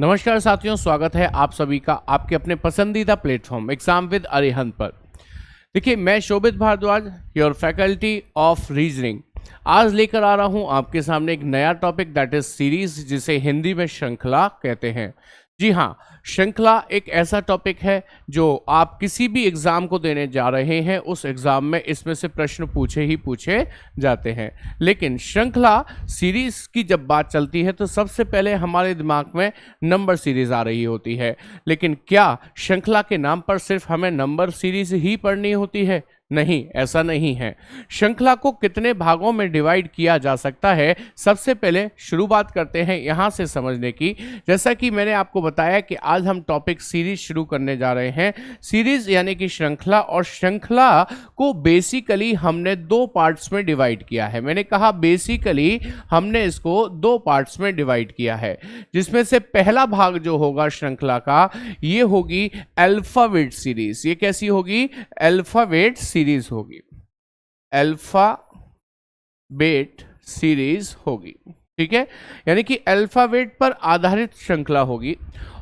नमस्कार साथियों, स्वागत है आप सभी का आपके अपने पसंदीदा प्लेटफॉर्म एग्जाम विद अरिहंत पर। देखिए, मैं Shobhit Bhardwaj, your faculty of reasoning, आज लेकर आ रहा हूं आपके सामने एक नया टॉपिक, दैट इज सीरीज, जिसे हिंदी में श्रृंखला कहते हैं। जी हाँ, श्रृंखला एक ऐसा टॉपिक है जो आप किसी भी एग्जाम को देने जा रहे हैं, उस एग्जाम में इसमें से प्रश्न पूछे ही पूछे जाते हैं। लेकिन श्रृंखला सीरीज की जब बात चलती है तो सबसे पहले हमारे दिमाग में नंबर सीरीज आ रही होती है। लेकिन क्या श्रृंखला के नाम पर सिर्फ हमें नंबर सीरीज ही पढ़नी होती है? नहीं, ऐसा नहीं है। श्रृंखला को कितने भागों में डिवाइड किया जा सकता है, सबसे पहले शुरुआत करते हैं यहां से समझने की। जैसा कि मैंने आपको बताया कि आज हम टॉपिक सीरीज शुरू करने जा रहे हैं। सीरीज यानी कि श्रृंखला, और श्रृंखला को बेसिकली हमने दो पार्ट्स में डिवाइड किया है। मैंने कहा बेसिकली हमने इसको दो पार्ट्स में डिवाइड किया है, जिसमें से पहला भाग जो होगा श्रृंखला का, ये होगी अल्फाबेट सीरीज। ये कैसी होगी? अल्फाबेट सीरीज होगी, अल्फाबेट सीरीज होगी। ठीक है, यानी कि अल्फाबेट पर आधारित श्रृंखला होगी।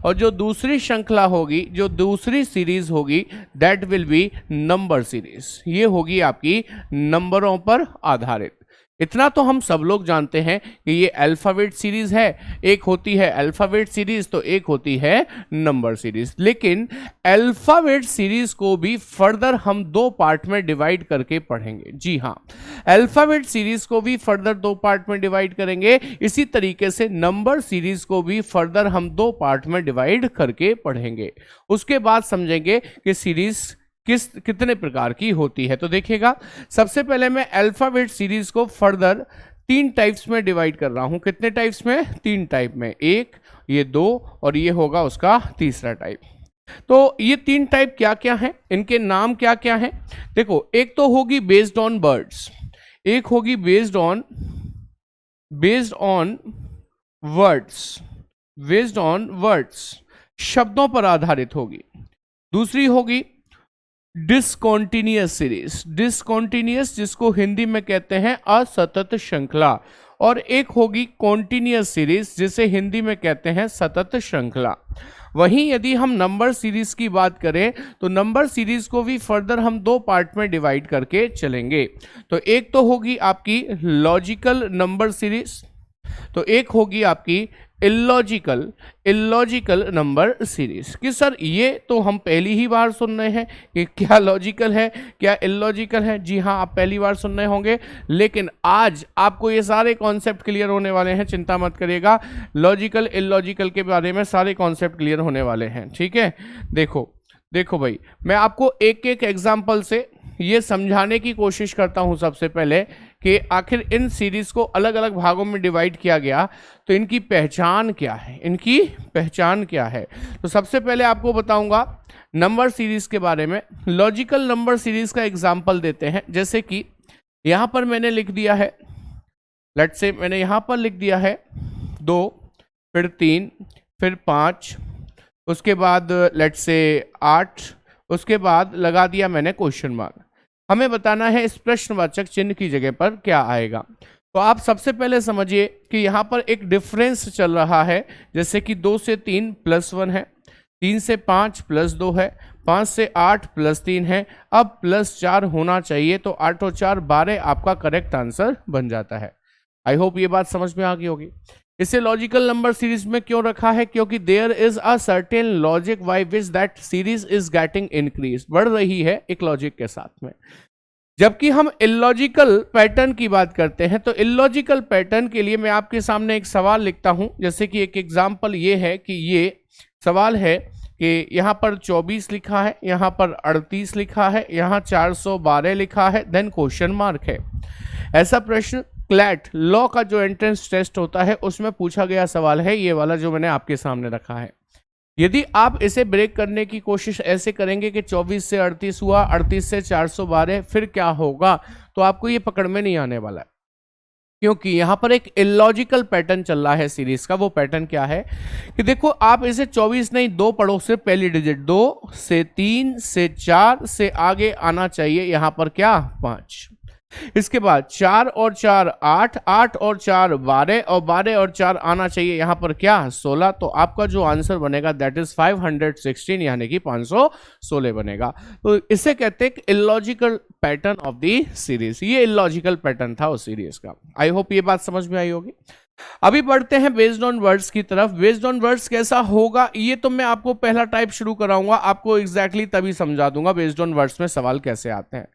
और जो दूसरी श्रृंखला होगी, जो दूसरी सीरीज होगी, that will be number series. ये होगी आपकी नंबरों पर आधारित। इतना तो हम सब लोग जानते हैं कि ये अल्फाबेट सीरीज है, एक होती है अल्फाबेट सीरीज तो एक होती है नंबर सीरीज। लेकिन अल्फाबेट सीरीज को भी फर्दर हम दो पार्ट में डिवाइड करके पढ़ेंगे। जी हाँ, अल्फाबेट सीरीज को भी फर्दर दो पार्ट में डिवाइड करेंगे। इसी तरीके से नंबर सीरीज को भी फर्दर हम दो पार्ट में डिवाइड करके पढ़ेंगे। उसके बाद समझेंगे कि सीरीज कितने प्रकार की होती है। तो देखिएगा, सबसे पहले मैं अल्फाबेट सीरीज को फर्दर तीन टाइप्स में डिवाइड कर रहा हूं। कितने टाइप्स में? तीन टाइप में, एक, ये दो, और ये होगा उसका तीसरा टाइप। तो ये तीन टाइप क्या क्या है, इनके नाम क्या क्या है? देखो, एक तो होगी बेस्ड ऑन वर्ड्स, एक होगी based on words, based on words, शब्दों पर आधारित होगी। दूसरी होगी डिसकॉन्टिन्यूअस सीरीज, डिसकॉन्टिन्यूअस जिसको हिंदी में कहते हैं असतत श्रृंखला। और एक होगी कॉन्टिन्यूअस सीरीज, जिसे हिंदी में कहते हैं सतत श्रृंखला। वहीं यदि हम नंबर सीरीज की बात करें तो नंबर सीरीज को भी फर्दर हम दो पार्ट में डिवाइड करके चलेंगे। तो एक तो होगी आपकी लॉजिकल नंबर सीरीज, तो एक होगी आपकी इलॉजिकल नंबर सीरीज। कि सर ये तो हम पहली ही बार सुन रहे हैं कि क्या लॉजिकल है क्या इलॉजिकल है। जी हाँ, आप पहली बार सुन रहे होंगे, लेकिन आज आपको ये सारे कॉन्सेप्ट क्लियर होने वाले हैं। चिंता मत करिएगा, लॉजिकल इलॉजिकल के बारे में सारे कॉन्सेप्ट क्लियर होने वाले हैं। ठीक है, देखो भाई, मैं आपको एक एक एग्जाम्पल से ये समझाने की कोशिश करता हूं सबसे पहले कि आखिर इन सीरीज को अलग अलग भागों में डिवाइड किया गया तो इनकी पहचान क्या है, इनकी पहचान क्या है। तो सबसे पहले आपको बताऊंगा नंबर सीरीज के बारे में। लॉजिकल नंबर सीरीज का एग्जांपल देते हैं। जैसे कि यहां पर मैंने लिख दिया है, लेट्स से मैंने यहां पर लिख दिया है 2, फिर 3, फिर 5, उसके बाद लेट्स से 8, उसके बाद लगा दिया मैंने क्वेश्चन मार्क। हमें बताना है इस प्रश्नवाचक चिन्ह की जगह पर क्या आएगा। तो आप सबसे पहले समझिए कि यहाँ पर एक डिफरेंस चल रहा है। जैसे कि 2 से 3 +1 है, 3 से 5 +2 है, 5 से 8 +3 है, अब +4 होना चाहिए। तो 8 और 4 12 आपका करेक्ट आंसर बन जाता है। आई होप ये बात समझ में आ गई होगी। इसे लॉजिकल नंबर सीरीज में क्यों रखा है? क्योंकि there is a certain logic by which that series is getting increase, बढ़ रही है एक लॉजिक के साथ में। जबकि हम इलॉजिकल पैटर्न की बात करते हैं, तो इलॉजिकल पैटर्न के लिए मैं आपके सामने एक सवाल लिखता हूं। जैसे कि एक एग्जांपल ये है कि ये सवाल है कि यहाँ पर 24 लिखा है, यहाँ पर 38 लिखा है, यहाँ 412 लिखा है, देन क्वेश्चन मार्क है। ऐसा प्रश्न क्लैट लॉ का जो एंट्रेंस टेस्ट होता है उसमें पूछा गया सवाल है, ये वाला जो मैंने आपके सामने रखा है। यदि आप इसे ब्रेक करने की कोशिश ऐसे करेंगे कि 24 से 38 हुआ, 38 से 412, फिर क्या होगा, तो आपको ये पकड़ में नहीं आने वाला है। क्योंकि यहाँ पर एक इलॉजिकल पैटर्न चल रहा है सीरीज का। वो पैटर्न क्या है कि देखो, आप इसे 24 नहीं 2 पढ़ो, सिर्फ पहली डिजिट 2 से 3 से 4 से आगे आना चाहिए यहाँ पर क्या 5। इसके बाद 4 और 4 8, 8 और 4 12 और 12 और 4 आना चाहिए यहाँ पर क्या 16। तो आपका जो आंसर बनेगा दैट इज 516 यानी कि 516 बनेगा। तो इसे कहते हैं illogical pattern of the series. ये इलॉजिकल पैटर्न था उस सीरीज का। आई होप ये बात समझ में आई होगी। अभी बढ़ते हैं बेस्ड ऑन वर्ड्स की तरफ। बेस्ड ऑन वर्ड्स कैसा होगा ये तो मैं आपको पहला टाइप शुरू कराऊंगा, आपको एग्जैक्टली तभी समझा दूंगा बेस्ड ऑन वर्ड्स में सवाल कैसे आते हैं।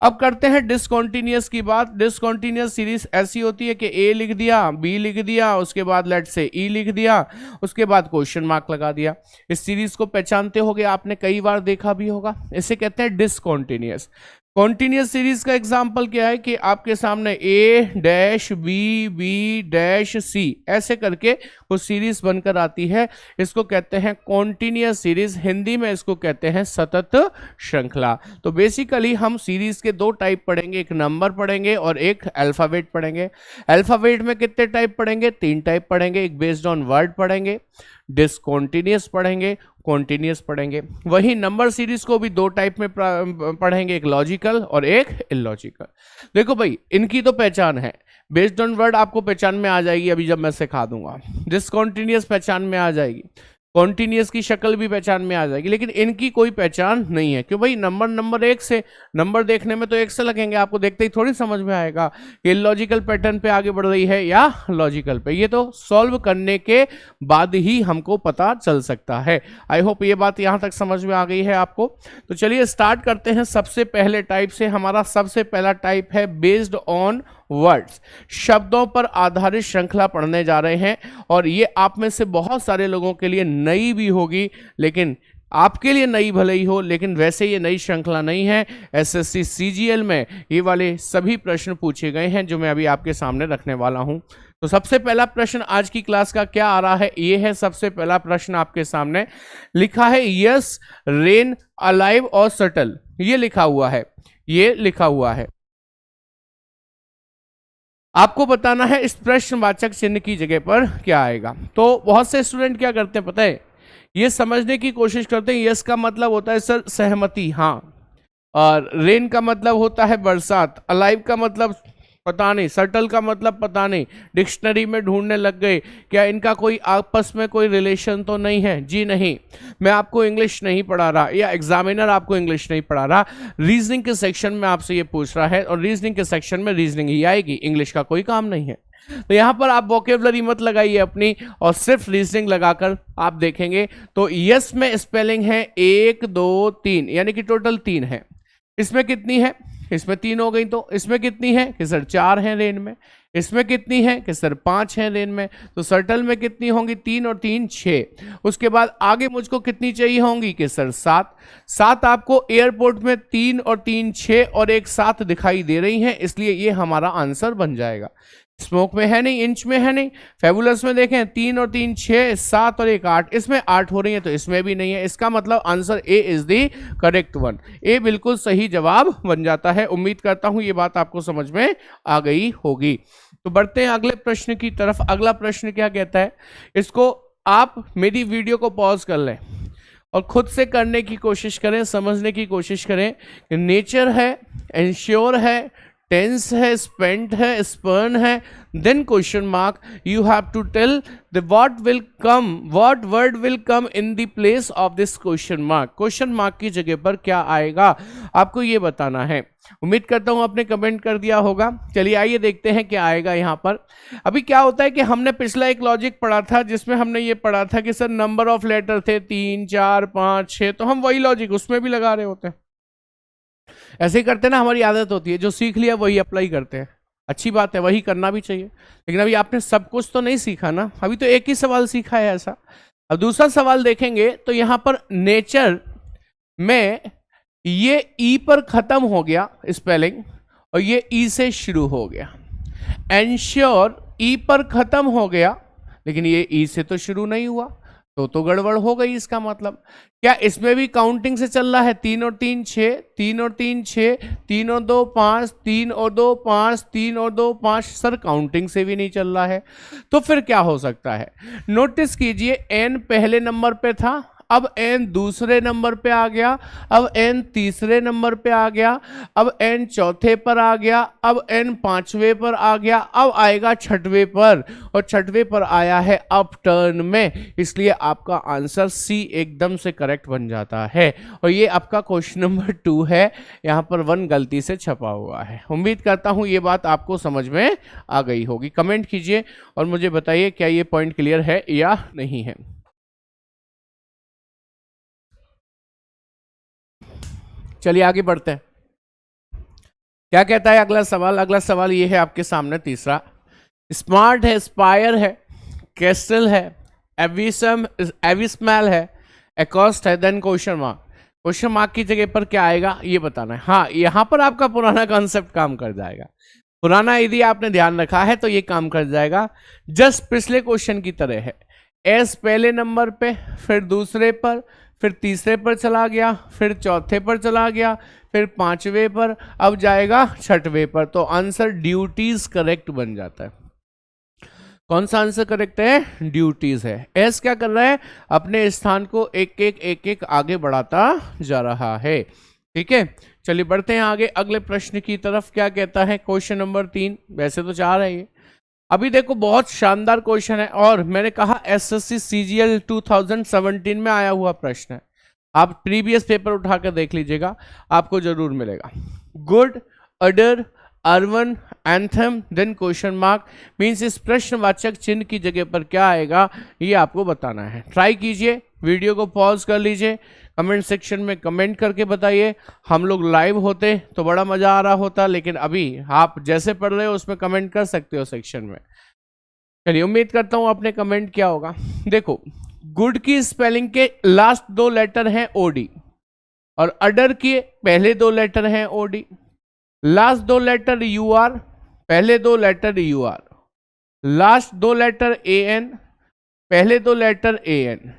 अब करते हैं डिसकंटीन्यूअस की बात। डिसकंटीन्यूअस सीरीज ऐसी होती है कि ए लिख दिया, बी लिख दिया, उसके बाद लेट से ई लिख दिया, उसके बाद क्वेश्चन मार्क लगा दिया। इस सीरीज को पहचानते होगे, आपने कई बार देखा भी होगा। इसे कहते हैं डिसकंटीन्यूअस। कॉन्टिन्यूस सीरीज का एग्जाम्पल क्या है कि आपके सामने ए dash B B dash C ऐसे करके वो सीरीज बनकर आती है। इसको कहते हैं कॉन्टिन्यूस सीरीज, हिंदी में इसको कहते हैं सतत श्रृंखला। तो बेसिकली हम सीरीज के दो टाइप पढ़ेंगे, एक नंबर पढ़ेंगे और एक अल्फाबेट पढ़ेंगे। अल्फाबेट में कितने टाइप पढ़ेंगे? 3 टाइप पढ़ेंगे। एक बेस्ड ऑन वर्ड पढ़ेंगे, डिसकॉन्टिन्यूस पढ़ेंगे, कॉन्टिन्यूस पढ़ेंगे। वही नंबर सीरीज को भी 2 टाइप में पढ़ेंगे, एक लॉजिकल और एक इलॉजिकल। देखो भाई, इनकी तो पहचान है, बेस्ड ऑन वर्ड आपको पहचान में आ जाएगी अभी जब मैं सिखा दूंगा। डिसकॉन्टिन्यूस पहचान में आ जाएगी, कॉन्टिन्यूस की शक्ल भी पहचान में आ जाएगी, लेकिन इनकी कोई पहचान नहीं है। क्यों भाई? नंबर 1 से, नंबर देखने में तो 1 से लगेंगे, आपको देखते ही थोड़ी समझ में आएगा कि लॉजिकल पैटर्न पे आगे बढ़ रही है या लॉजिकल पे। ये तो सॉल्व करने के बाद ही हमको पता चल सकता है। आई होप ये बात यहां तक समझ में आ गई है आपको। तो चलिए स्टार्ट करते हैं सबसे पहले टाइप से। हमारा सबसे पहला टाइप है बेस्ड ऑन वर्ड्स। शब्दों पर आधारित श्रृंखला पढ़ने जा रहे हैं और ये आप में से बहुत सारे लोगों के लिए नई भी होगी, लेकिन आपके लिए नई भले ही हो, लेकिन वैसे ये नई श्रृंखला नहीं है। एसएससी सीजीएल में ये वाले सभी प्रश्न पूछे गए हैं जो मैं अभी आपके सामने रखने वाला हूं। तो सबसे पहला प्रश्न आज की क्लास का क्या आ रहा है? ये है सबसे पहला प्रश्न आपके सामने लिखा है, यस रेन अलाइव और सटल। ये लिखा हुआ है, ये लिखा हुआ है। आपको बताना है इस प्रश्नवाचक चिन्ह की जगह पर क्या आएगा। तो बहुत से स्टूडेंट क्या करते हैं पता है, ये समझने की कोशिश करते हैं यस का मतलब होता है सर सहमति, हाँ, और रेन का मतलब होता है बरसात, अलाइव का मतलब पता नहीं, सटल का मतलब पता नहीं। डिक्शनरी में ढूंढने लग गए क्या इनका कोई आपस में कोई रिलेशन तो नहीं है? जी नहीं, मैं आपको इंग्लिश नहीं पढ़ा रहा या एग्जामिनर आपको इंग्लिश नहीं पढ़ा रहा। रीजनिंग के सेक्शन में आपसे ये पूछ रहा है और रीजनिंग के सेक्शन में रीजनिंग ही आएगी, इंग्लिश का कोई काम नहीं है। तो यहाँ पर आप वोकेबलरी मत लगाइए अपनी और सिर्फ रीजनिंग लगाकर आप देखेंगे तो यस में स्पेलिंग है 1 2 3 यानी कि टोटल 3 है। इसमें कितनी है? इसमें 3 हो गई। तो इसमें कितनी है कि सर 4 है रेन में। इसमें कितनी है कि सर 5 है रेन में। तो सर्टल में कितनी होंगी? 3 और 3 6। उसके बाद आगे मुझको कितनी चाहिए होंगी कि सर 7। 7 आपको एयरपोर्ट में 3 और 3 6 और एक 7 दिखाई दे रही हैं, इसलिए ये हमारा आंसर बन जाएगा। स्मोक में है नहीं, इंच में है नहीं। फेबुलस में देखें 3 और 3 6 7 और एक 8, इसमें 8 हो रही है तो इसमें भी नहीं है। इसका मतलब answer A is the correct one. A बिल्कुल सही जवाब बन जाता है। उम्मीद करता हूं ये बात आपको समझ में आ गई होगी। तो बढ़ते हैं अगले प्रश्न की तरफ। अगला प्रश्न क्या कहता है, इसको आप मेरी वीडियो को पॉज कर लें और खुद से करने की कोशिश करें, समझने की कोशिश करें कि नेचर है, इंश्योर है, टेंस है, स्पेंट है, स्पर्न है, then question mark. You have to tell the what will come, what word will come in the place of this question mark. Question mark की जगह पर क्या आएगा आपको ये बताना है। उम्मीद करता हूं आपने कमेंट कर दिया होगा। चलिए आइए देखते हैं क्या आएगा यहाँ पर। अभी क्या होता है कि हमने पिछला एक लॉजिक पढ़ा था जिसमें हमने ये पढ़ा था कि सर नंबर ऑफ लेटर थे 3 4 5 6, तो हम वही लॉजिक उसमें भी लगा रहे होते हैं। ऐसे ही करते ना, हमारी आदत होती है, जो सीख लिया वही अप्लाई करते हैं। अच्छी बात है, वही करना भी चाहिए, लेकिन अभी आपने सब कुछ तो नहीं सीखा ना, अभी तो एक ही सवाल सीखा है ऐसा। अब दूसरा सवाल देखेंगे तो यहां पर नेचर में ये ई पर खत्म हो गया स्पेलिंग और ये ई से शुरू हो गया। एंश्योर ई पर खत्म हो गया लेकिन ये ई से तो शुरू नहीं हुआ, तो गड़बड़ हो गई। इसका मतलब क्या इसमें भी काउंटिंग से चल रहा है? 3 और 3 6, 3 और 3 6, 3 और 2 5, 3 और 2 5, 3 और 2 5। सर काउंटिंग से भी नहीं चल रहा है, तो फिर क्या हो सकता है? नोटिस कीजिए एन पहले नंबर पे था, अब n दूसरे नंबर पे आ गया, अब n तीसरे नंबर पे आ गया, अब n चौथे पर आ गया, अब n पांचवे पर आ गया, अब आएगा छठवें पर, और छठवें पर आया है अप टर्न में, इसलिए आपका आंसर सी एकदम से करेक्ट बन जाता है। और ये आपका क्वेश्चन नंबर 2 है, यहाँ पर 1 गलती से छपा हुआ है। उम्मीद करता हूँ ये बात आपको समझ में आ गई होगी। कमेंट कीजिए और मुझे बताइए क्या ये पॉइंट क्लियर है या नहीं है। चलिए आगे बढ़ते हैं। क्या कहता है अगला सवाल? अगला सवाल ये है आपके सामने तीसरा। स्मार्ट है, स्पायर है, कैस्टल है, एविसम एविस्मैल है, एकॉस्ट है, then question mark. Question mark की जगह पर क्या आएगा ये बताना है। हाँ, यहां पर आपका पुराना कॉन्सेप्ट काम कर जाएगा। पुराना यदि आपने ध्यान रखा है तो ये काम कर जाएगा। जस्ट पिछले क्वेश्चन की तरह है। एस पहले नंबर पे, फिर दूसरे पर, फिर तीसरे पर चला गया, फिर चौथे पर चला गया, फिर पांचवे पर, अब जाएगा छठवें पर। तो आंसर ड्यूटीज करेक्ट बन जाता है। कौन सा आंसर करेक्ट है? ड्यूटीज है। एस क्या कर रहा है? अपने स्थान को एक एक आगे बढ़ाता जा रहा है। ठीक है, चलिए बढ़ते हैं आगे अगले प्रश्न की तरफ। क्या कहता है क्वेश्चन नंबर 3? वैसे तो 4 है ये। अभी देखो बहुत शानदार क्वेश्चन है, और मैंने कहा एसएससी सीजीएल 2017 में आया हुआ प्रश्न है। आप प्रीवियस पेपर उठाकर देख लीजिएगा, आपको जरूर मिलेगा। Good, udder, urban, anthem, then question mark, means इस प्रश्नवाचक चिन्ह की जगह पर क्या आएगा ये आपको बताना है। ट्राई कीजिए, वीडियो को पॉज कर लीजिए, कमेंट सेक्शन में कमेंट करके बताइए। हम लोग लाइव होते तो बड़ा मजा आ रहा होता, लेकिन अभी आप जैसे पढ़ रहे हो उसमें कमेंट कर सकते हो सेक्शन में। चलिए उम्मीद करता हूं आपने कमेंट किया होगा। देखो, गुड की स्पेलिंग के लास्ट 2 लेटर हैं ओडी, और अडर के पहले 2 लेटर हैं OD, last 2 letter U R, पहले 2 letter U R, last 2 letter A N, पहले 2 letter A N,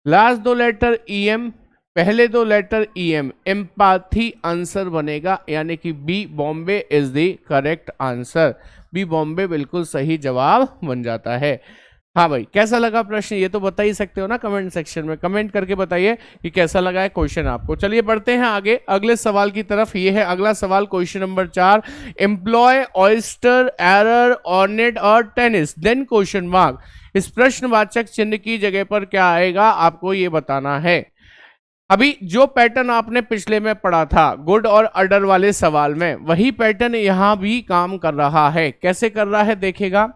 last 2 letter E M, पहले 2 letter E M. Empathy answer बनेगा, यानी कि B Bombay is the correct answer. B Bombay बिल्कुल सही जवाब बन जाता है। हाँ भाई, कैसा लगा प्रश्न ये तो बता ही सकते हो ना कमेंट सेक्शन में। कमेंट करके बताइए कि कैसा लगा है क्वेश्चन आपको। चलिए बढ़ते हैं आगे अगले सवाल की तरफ। ये है अगला सवाल, question number 4। Employ, oyster, error, ornate और टेनिस, देन क्वेश्चन मार्क। इस प्रश्नवाचक चिन्ह की जगह पर क्या आएगा आपको ये बताना है। अभी जो पैटर्न आपने पिछले में पढ़ा था गुड और अडर वाले सवाल में, वही पैटर्न यहां भी काम कर रहा है। कैसे कर रहा है देखिएगा।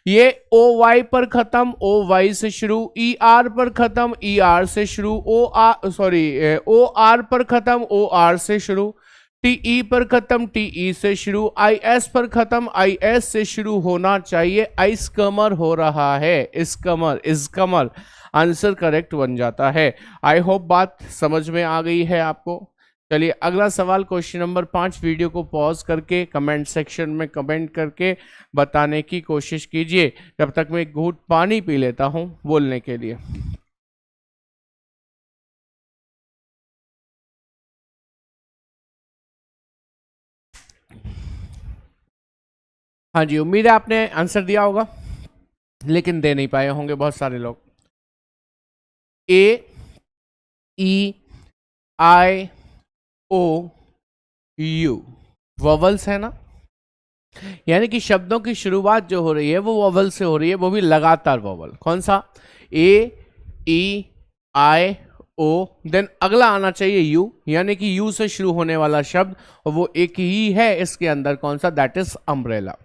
ये ओ वाई पर खत्म, ओ वाई से शुरू, ई आर पर खत्म, ई आर से शुरू, ओ आर पर खत्म, ओ आर से शुरू, टी ई पर खत्म, टी ई से शुरू, आई एस पर खत्म, आई एस से शुरू होना चाहिए। आइस कमर हो रहा है, इस कमर आंसर करेक्ट बन जाता है। आई होप बात समझ में आ गई है आपको। चलिए अगला सवाल, क्वेश्चन नंबर 5। वीडियो को पॉज करके कमेंट सेक्शन में कमेंट करके बताने की कोशिश कीजिए, जब तक मैं एक घूंट पानी पी लेता हूं बोलने के लिए। हाँ जी, उम्मीद है आपने आंसर दिया होगा, लेकिन दे नहीं पाए होंगे बहुत सारे लोग। ए, ई, आई, ओ, यू वॉवल्स है ना, यानी कि शब्दों की शुरुआत जो हो रही है वो वॉवल से हो रही है, वो भी लगातार वॉवल। कौन सा? ए, ई, आई, ओ, देन अगला आना चाहिए यू, यानी कि यू से शुरू होने वाला शब्द, और वो एक ही है इसके अंदर। कौन सा? दैट इज अम्ब्रेला,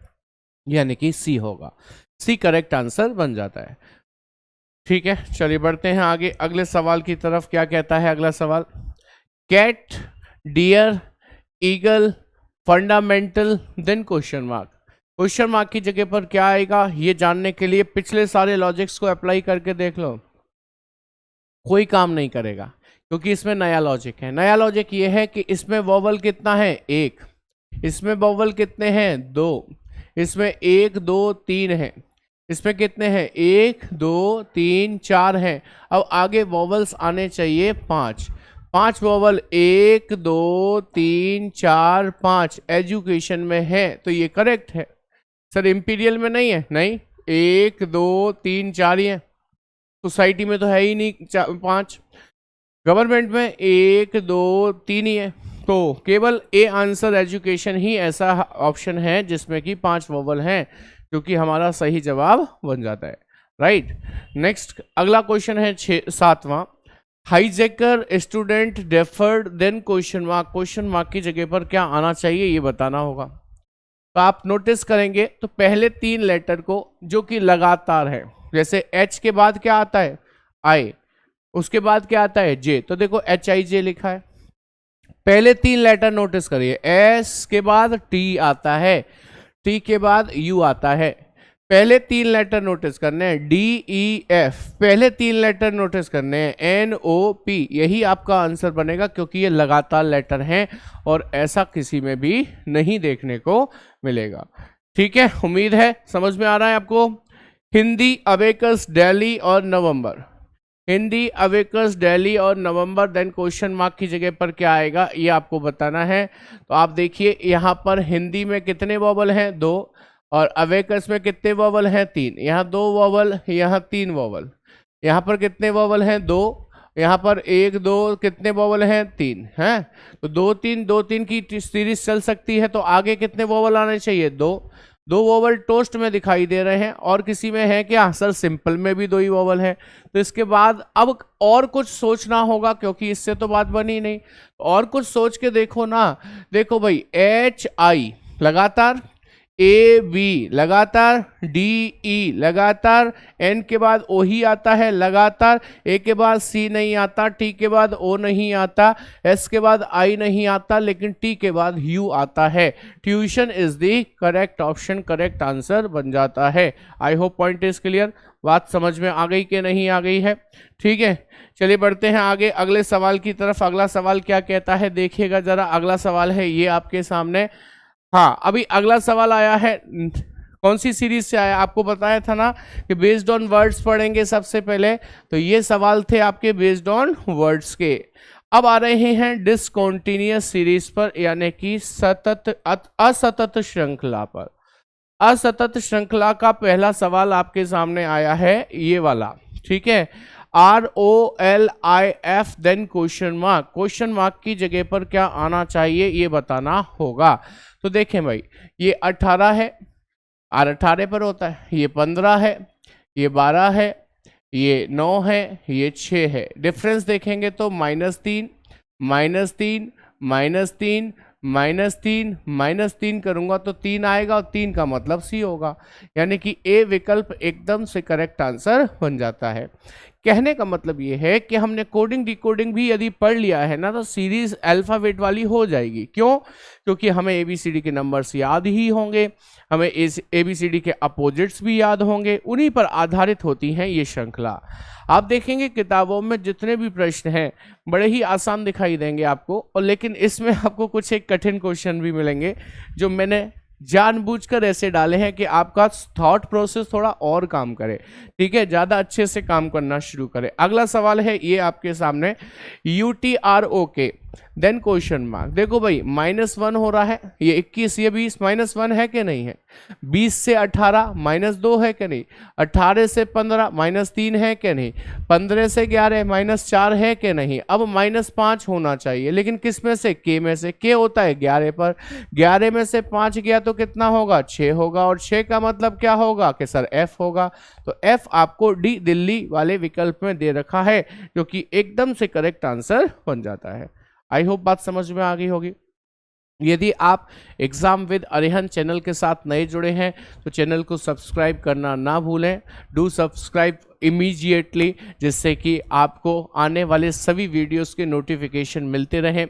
यानी कि सी होगा। सी करेक्ट आंसर बन जाता है। ठीक है, चलिए बढ़ते हैं आगे अगले सवाल की तरफ। क्या कहता है अगला सवाल? Cat, deer, eagle, fundamental, then question mark. Question mark की जगह पर क्या आएगा ये जानने के लिए पिछले सारे लॉजिक्स को अप्लाई करके देख लो। कोई काम नहीं करेगा, क्योंकि इसमें नया लॉजिक है। नया लॉजिक ये है कि इसमें वॉवल कितना है? 1। इसमें वॉवल कितने हैं? 2। इसमें 1, 2, 3 है। इसमें कितने हैं? 1, 2, 3, 4 हैं। अब आगे वॉवल्स आने चाहिए 5। 5 वॉवल, 1, 2, 3, 4, 5 एजुकेशन में है, तो ये करेक्ट है। सर इंपीरियल में नहीं है? नहीं, 1, 2, 3, 4 ही है। सोसाइटी में तो है ही नहीं 5। गवर्नमेंट में 1 2 3 ही है, तो केवल ए आंसर एजुकेशन ही ऐसा ऑप्शन है जिसमें कि 5 वोवल हैं, जो कि हमारा सही जवाब बन जाता है, राइट। नेक्स्ट अगला क्वेश्चन है 7वां, hijacker student deferred then question mark की जगह पर क्या आना चाहिए ये बताना होगा। तो आप नोटिस करेंगे तो पहले 3 लेटर को जो कि लगातार है, जैसे एच के बाद क्या आता है आई, उसके बाद क्या आता है जे, तो देखो HIJ लिखा है। पहले 3 लेटर नोटिस करिए, एस के बाद टी आता है, टी के बाद यू आता है। पहले 3 लेटर नोटिस करने हैं, DEF, पहले 3 लेटर नोटिस करने हैं, NOP, यही आपका आंसर बनेगा क्योंकि ये लगातार लेटर हैं और ऐसा किसी में भी नहीं देखने को मिलेगा। ठीक है, उम्मीद है समझ में आ रहा है आपको। हिंदी अबेकस दिल्ली और नवंबर, हिंदी अबेकस दिल्ली और नवंबर, देन क्वेश्चन मार्क की जगह पर क्या आएगा ये आपको बताना है। तो आप देखिए यहाँ पर हिंदी में कितने वोवल हैं 2, और अबेकस में कितने वोवल हैं 3, यहाँ 2 वोवल, यहाँ 3 वोवल, यहाँ पर कितने वोवल हैं 2, यहाँ पर 1 2 कितने वोवल हैं 3 हैं, तो 2 3 2 3 की सीरीज चल सकती है। तो आगे कितने वोवल आने चाहिए 2 वोवल टोस्ट में दिखाई दे रहे हैं, और किसी में है क्या सर, सिंपल में भी 2 ही वोवल है। तो इसके बाद अब और कुछ सोचना होगा क्योंकि इससे तो बात बनी नहीं, और कुछ सोच के देखो ना। देखो भाई HI लगातार, AB लगातार, DE लगातार, N के बाद O ही आता है लगातार, A के बाद C नहीं आता, T के बाद O नहीं आता, S के बाद I नहीं आता, लेकिन T के बाद U आता है। Tuition is the correct option, correct answer बन जाता है। I hope point is clear, बात समझ में आ गई कि नहीं आ गई है। ठीक है, चलिए बढ़ते हैं आगे अगले सवाल की तरफ। अगला सवाल क्या कहता है देखिएगा जरा। अगला सवाल है ये आपके सामने। हाँ, अभी अगला सवाल आया है, कौन सी सीरीज से आया, आपको बताया था ना कि बेस्ड ऑन वर्ड्स पढ़ेंगे सबसे पहले, तो ये सवाल थे आपके बेस्ड ऑन वर्ड्स के। अब आ रहे हैं डिसकंटीन्यूअस सीरीज पर, यानी कि असतत श्रृंखला पर। असतत श्रृंखला का पहला सवाल आपके सामने आया है ये वाला, ठीक है, ROLIF देन क्वेश्चन मार्क की जगह पर क्या आना चाहिए ये बताना होगा। तो देखें भाई, ये 18 है, R 18 पर होता है, ये 15 है, ये 12 है, ये 9 है, ये 6 है। डिफरेंस देखेंगे तो -3 -3 -3 -3 -3 करूंगा तो 3 आएगा, और 3 का मतलब C होगा, यानी कि A विकल्प एकदम से करेक्ट आंसर बन जाता है। कहने का मतलब ये है कि हमने कोडिंग डिकोडिंग भी यदि पढ़ लिया है ना, तो सीरीज अल्फाबेट वाली हो जाएगी। क्यों? क्योंकि हमें ABCD के नंबर्स याद ही होंगे, हमें ABCD के अपोजिट्स भी याद होंगे, उन्हीं पर आधारित होती हैं ये श्रृंखला। आप देखेंगे किताबों में जितने भी प्रश्न हैं बड़े ही आसान दिखाई देंगे आपको, और लेकिन इसमें आपको कुछ एक कठिन क्वेश्चन भी मिलेंगे जो मैंने जानबूझकर ऐसे डाले हैं कि आपका थॉट प्रोसेस थोड़ा और काम करे, ठीक है, ज़्यादा अच्छे से काम करना शुरू करे। अगला सवाल है ये आपके सामने, UTROK देन क्वेश्चन मार्क। देखो भाई -1 हो रहा है, ये 21 ये 20 -1 है कि नहीं है, 20 से 18 -2 है कि नहीं, 18 से 15 -3 है कि नहीं, 15 से 11 -4 है कि नहीं। अब -5 होना चाहिए, लेकिन किस में से, K में से। K होता है 11 पर, 11 में से 5 गया तो कितना होगा 6 होगा, और 6 का मतलब क्या होगा कि सर F होगा। तो F आपको D दिल्ली वाले विकल्प में दे रखा है, जो कि एकदम से करेक्ट आंसर बन जाता है। आई होप बात समझ में आ गई होगी। यदि आप एग्जाम विद अरिहंत चैनल के साथ नए जुड़े हैं तो चैनल को सब्सक्राइब करना ना भूलें, डू सब्सक्राइब इमीडिएटली, जिससे कि आपको आने वाले सभी वीडियोस के नोटिफिकेशन मिलते रहें।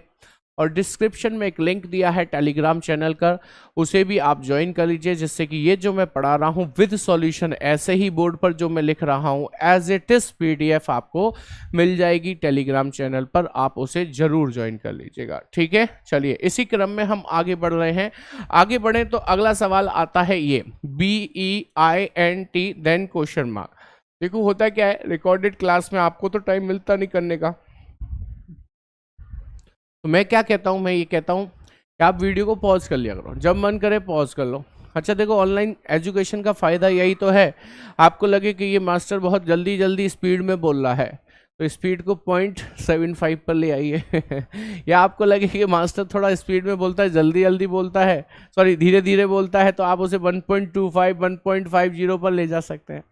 और डिस्क्रिप्शन में एक लिंक दिया है टेलीग्राम चैनल का, उसे भी आप ज्वाइन कर लीजिए, जिससे कि ये जो मैं पढ़ा रहा हूँ विद सॉल्यूशन, ऐसे ही बोर्ड पर जो मैं लिख रहा हूँ एज इट इज PDF आपको मिल जाएगी टेलीग्राम चैनल पर, आप उसे जरूर ज्वाइन कर लीजिएगा। ठीक है, चलिए इसी क्रम में हम आगे बढ़ रहे हैं। आगे बढ़ें तो अगला सवाल आता है ये BEINT देन क्वेश्चन मार्क। देखो होता क्या है, रिकॉर्डेड क्लास में आपको तो टाइम मिलता नहीं करने का, तो मैं क्या कहता हूँ, मैं ये कहता हूँ कि आप वीडियो को पॉज कर लिया करो, जब मन करे पॉज कर लो। अच्छा देखो, ऑनलाइन एजुकेशन का फ़ायदा यही तो है, आपको लगे कि ये मास्टर बहुत जल्दी जल्दी स्पीड में बोल रहा है, तो स्पीड को 0.75 पर ले आइए। या आपको लगे कि मास्टर थोड़ा स्पीड में बोलता है, जल्दी जल्दी बोलता है, सॉरी धीरे धीरे बोलता है, तो आप उसे 1.25 1.50 पर ले जा सकते हैं।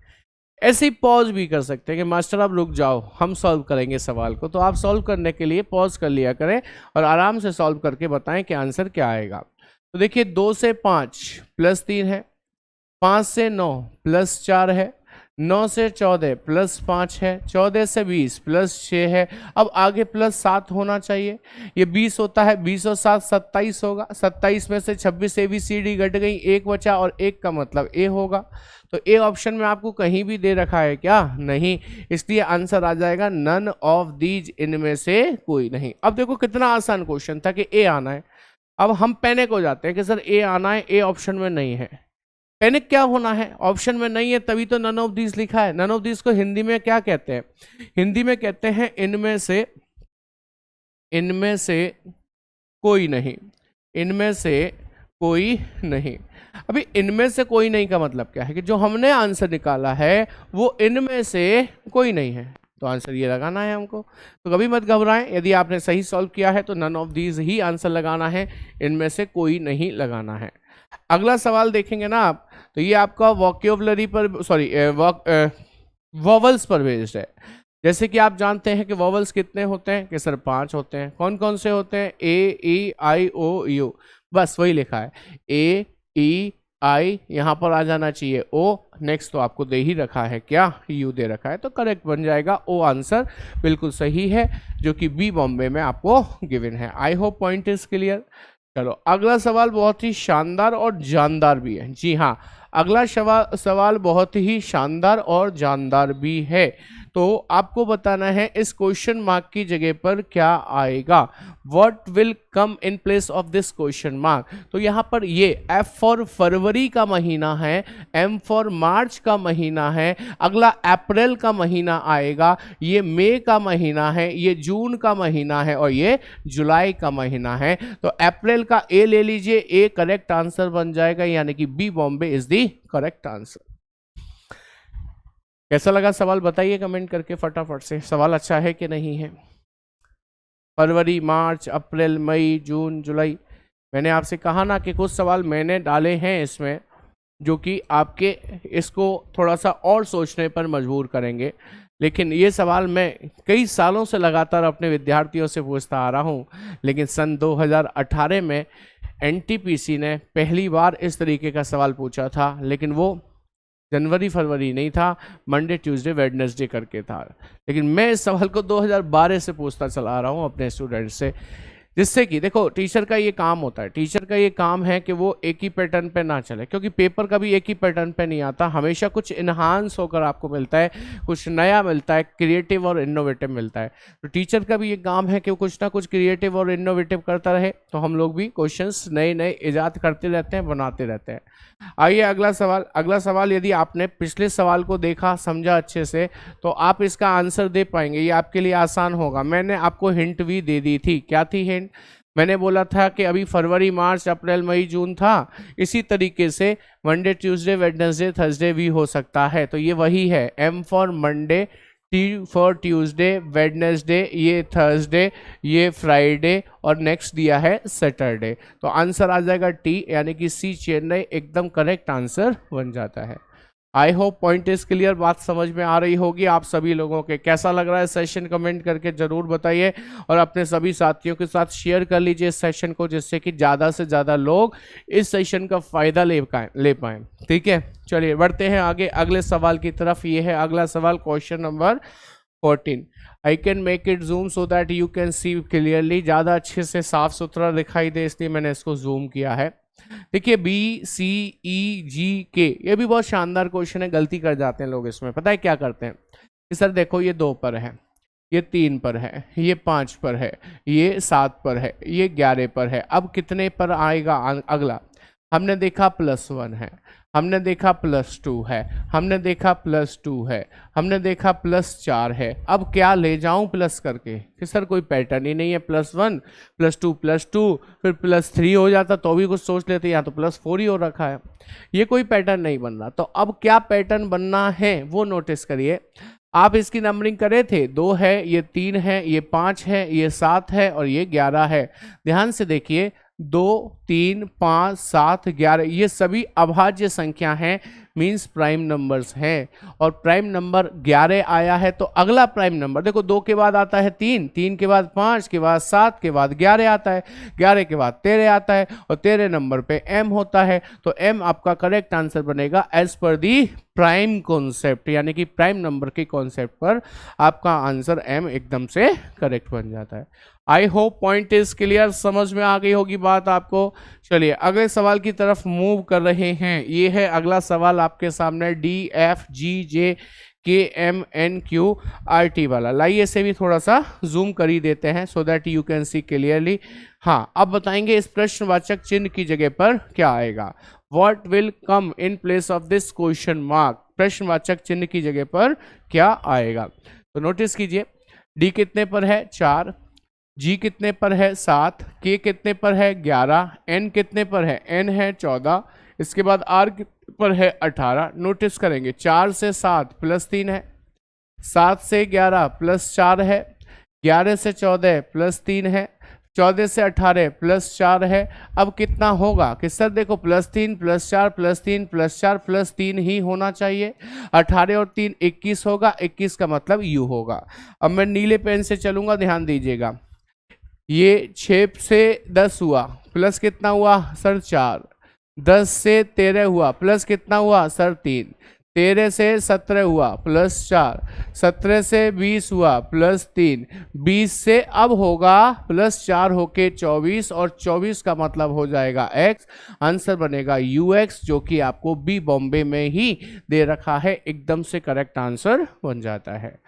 ऐसे ही पॉज भी कर सकते हैं कि मास्टर आप रुक जाओ, हम सॉल्व करेंगे सवाल को। तो आप सॉल्व करने के लिए पॉज कर लिया करें और आराम से सॉल्व करके बताएं कि आंसर क्या आएगा। तो देखिए 2 से 5 प्लस 3 है, 5 से 9 प्लस 4 है, 9 से 14 प्लस 5 है, 14 से 20 प्लस 6 है। अब आगे प्लस 7 होना चाहिए, ये 20 होता है, 20 और 7 27 होगा, 27 में से 26 ABCD घट गई, एक बचा और एक का मतलब ए होगा। तो ए ऑप्शन में आपको कहीं भी दे रखा है क्या? नहीं, इसलिए आंसर आ जाएगा नन ऑफ दीज, इनमें से कोई नहीं। अब देखो कितना आसान क्वेश्चन था कि ए आना है। अब हम पैनिक हो जाते हैं कि सर ए आना है, ए ऑप्शन में नहीं है। पैनिक क्या होना है? ऑप्शन में नहीं है तभी तो नन ऑफ दीज लिखा है। नन ऑफ दीज को हिंदी में क्या कहते हैं? हिंदी में कहते हैं इनमें से कोई नहीं, इनमें से कोई नहीं। अभी इनमें से कोई नहीं का मतलब क्या है? कि जो हमने आंसर निकाला है वो इनमें से कोई नहीं है, तो आंसर ये लगाना है हमको। तो कभी मत घबराएं, यदि आपने सही सॉल्व किया है तो नन ऑफ दीज ही आंसर लगाना है, इनमें से कोई नहीं लगाना है। अगला सवाल देखेंगे ना आप, तो ये आपका वोकैबुलरी पर, सॉरी वॉवल्स पर बेस्ड है। जैसे कि आप जानते हैं कि वॉवल्स कितने होते हैं? कि सर 5 होते हैं। कौन कौन से होते हैं? ए ई आई ओ यू, बस वही लिखा है। ए ई आई यहाँ पर आ जाना चाहिए, ओ नेक्स्ट तो आपको दे ही रखा है क्या? यू दे रखा है, तो करेक्ट बन जाएगा ओ। आंसर बिल्कुल सही है, जो कि बी बॉम्बे में आपको गिवन है। I hope point is clear. चलो अगला सवाल बहुत ही शानदार और जानदार भी है। जी हाँ, अगला सवाल बहुत ही शानदार और जानदार भी है। तो आपको बताना है इस क्वेश्चन मार्क की जगह पर क्या आएगा। What will come in place of this question mark. तो यहाँ पर ये एफ फॉर फरवरी का महीना है, एम फॉर मार्च का महीना है, अगला अप्रैल का महीना आएगा, ये मई का महीना है, ये जून का महीना है और ये जुलाई का महीना है। तो अप्रैल का ए ले लीजिए, ए करेक्ट आंसर बन जाएगा, यानी कि B Bombay is the correct answer. कैसा लगा सवाल बताइए कमेंट करके फटाफट से। सवाल अच्छा है कि नहीं है? फरवरी, मार्च, अप्रैल, मई, जून, जुलाई। मैंने आपसे कहा ना कि कुछ सवाल मैंने डाले हैं इसमें जो कि आपके इसको थोड़ा सा और सोचने पर मजबूर करेंगे। लेकिन ये सवाल मैं कई सालों से लगातार अपने विद्यार्थियों से पूछता आ रहा हूँ, लेकिन सन 2018 में NTPC ने पहली बार इस तरीके का सवाल पूछा था, लेकिन वो जनवरी फरवरी नहीं था, मंडे ट्यूसडे वेडनेसडे करके था। लेकिन मैं इस सवाल को 2012 से पूछता चला आ रहा हूँ अपने स्टूडेंट से, जिससे कि देखो टीचर का ये काम होता है, टीचर का ये काम है कि वो एक ही पैटर्न पे ना चले, क्योंकि पेपर कभी एक ही पैटर्न पे नहीं आता, हमेशा कुछ इन्हांस होकर आपको मिलता है, कुछ नया मिलता है, क्रिएटिव और इनोवेटिव मिलता है। तो टीचर का भी ये काम है कि वो कुछ ना कुछ क्रिएटिव और इनोवेटिव करता रहे। तो हम लोग भी क्वेश्चंस नए नए ईजाद करते रहते हैं, बनाते रहते हैं। आइए अगला सवाल। अगला सवाल यदि आपने पिछले सवाल को देखा, समझा अच्छे से, तो आप इसका आंसर दे पाएंगे, ये आपके लिए आसान होगा। मैंने आपको हिंट भी दे दी थी। क्या थी हिंट? मैंने बोला था कि अभी फरवरी, मार्च, अप्रैल, मई, जून था, इसी तरीके से मंडे, ट्यूसडे, वेडनेसडे, थर्सडे भी हो सकता है। तो ये वही है, M for Monday, T for Tuesday, Wednesday, ये थर्सडे, ये फ्राइडे और नेक्स्ट दिया है सैटरडे। तो आंसर आ जाएगा टी, यानी कि सी चेन्नई एकदम करेक्ट आंसर बन जाता है। I hope point is clear, बात समझ में आ रही होगी आप सभी लोगों के। कैसा लग रहा है सेशन कमेंट करके जरूर बताइए और अपने सभी साथियों के साथ शेयर कर लीजिए इस सेशन को, जिससे कि ज़्यादा से ज़्यादा लोग इस सेशन का फ़ायदा ले पाएँ। ठीक है, चलिए बढ़ते हैं आगे अगले सवाल की तरफ। ये है अगला सवाल, question number 14। I can make it zoom so that you can see clearly, ज़्यादा अच्छे से साफ सुथरा दिखाई दे, इसलिए मैंने इसको जूम किया है। देखिए BCEGK, ये भी बहुत शानदार क्वेश्चन है। गलती कर जाते हैं लोग इसमें, पता है क्या करते हैं कि सर देखो ये 2 पर है, ये 3 पर है, ये 5 पर है, ये 7 पर है, ये 11 पर है। अब कितने पर आएगा अगला? हमने देखा +1 है, हमने देखा +2 है, हमने देखा +2 है, हमने देखा +4 है। अब क्या ले जाऊं प्लस करके? कि सर कोई पैटर्न ही नहीं है, +1 +2 फिर +3 हो जाता तो भी कुछ सोच लेते, यहाँ तो +4 ही हो रखा है। ये कोई पैटर्न नहीं बन रहा। तो अब क्या पैटर्न बनना है वो नोटिस करिए। आप इसकी नंबरिंग करे थे, 2 है, ये 3 है, ये 5 है, ये 7 है और ये 11 है। ध्यान से देखिए, 2, 3, 5, 7, 11 ये सभी अभाज्य संख्या हैं, मीन्स प्राइम नंबर्स हैं। और प्राइम नंबर 11 आया है तो अगला प्राइम नंबर देखो, 2 के बाद आता है 3, 3 के बाद 5, के बाद 7, के बाद 11 आता है, 11 के बाद 13 आता है और 13 नंबर पे m होता है। तो m आपका करेक्ट आंसर बनेगा एज पर दी प्राइम कॉन्सेप्ट, यानी कि प्राइम नंबर के कॉन्सेप्ट पर आपका आंसर m एकदम से करेक्ट बन जाता है। I hope point is clear, समझ में आ गई होगी बात आपको। चलिए अगले सवाल की तरफ मूव कर रहे हैं। ये है अगला सवाल आपके सामने, DFGJKMNQRT वाला। लाइए इसे भी थोड़ा सा जूम कर ही देते हैं so that you can see clearly. हाँ, अब बताएंगे इस प्रश्नवाचक चिन्ह की जगह पर क्या आएगा। What will come in place of this question mark? प्रश्नवाचक चिन्ह की जगह पर क्या आएगा। तो नोटिस कीजिए, D कितने पर है 4, G कितने पर है 7, K कितने पर है 11, N कितने पर है, N है 14, इसके बाद R पर है 18। नोटिस करेंगे 4 से 7 प्लस 3 है, 7 से 11 प्लस 4 है, 11 से 14 प्लस 3 है, 14 से 18 प्लस 4 है। अब कितना होगा कि सर देखो plus 3 plus 4 plus 3 plus 4 plus 3 ही होना चाहिए। 18 और 3 21 होगा, 21 का मतलब यू होगा। अब मैं नीले पेन से चलूंगा, ध्यान दीजिएगा। ये 6 से 10 हुआ, प्लस कितना हुआ सर 4, 10 से 13 हुआ, प्लस कितना हुआ सर 3, 13 से 17 हुआ प्लस 4, 17 से 20 हुआ प्लस 3, 20 से अब होगा प्लस 4 होके 24 और 24 का मतलब हो जाएगा x। आंसर बनेगा ux, जो कि आपको बी बॉम्बे में ही दे रखा है, एकदम से करेक्ट आंसर बन जाता है।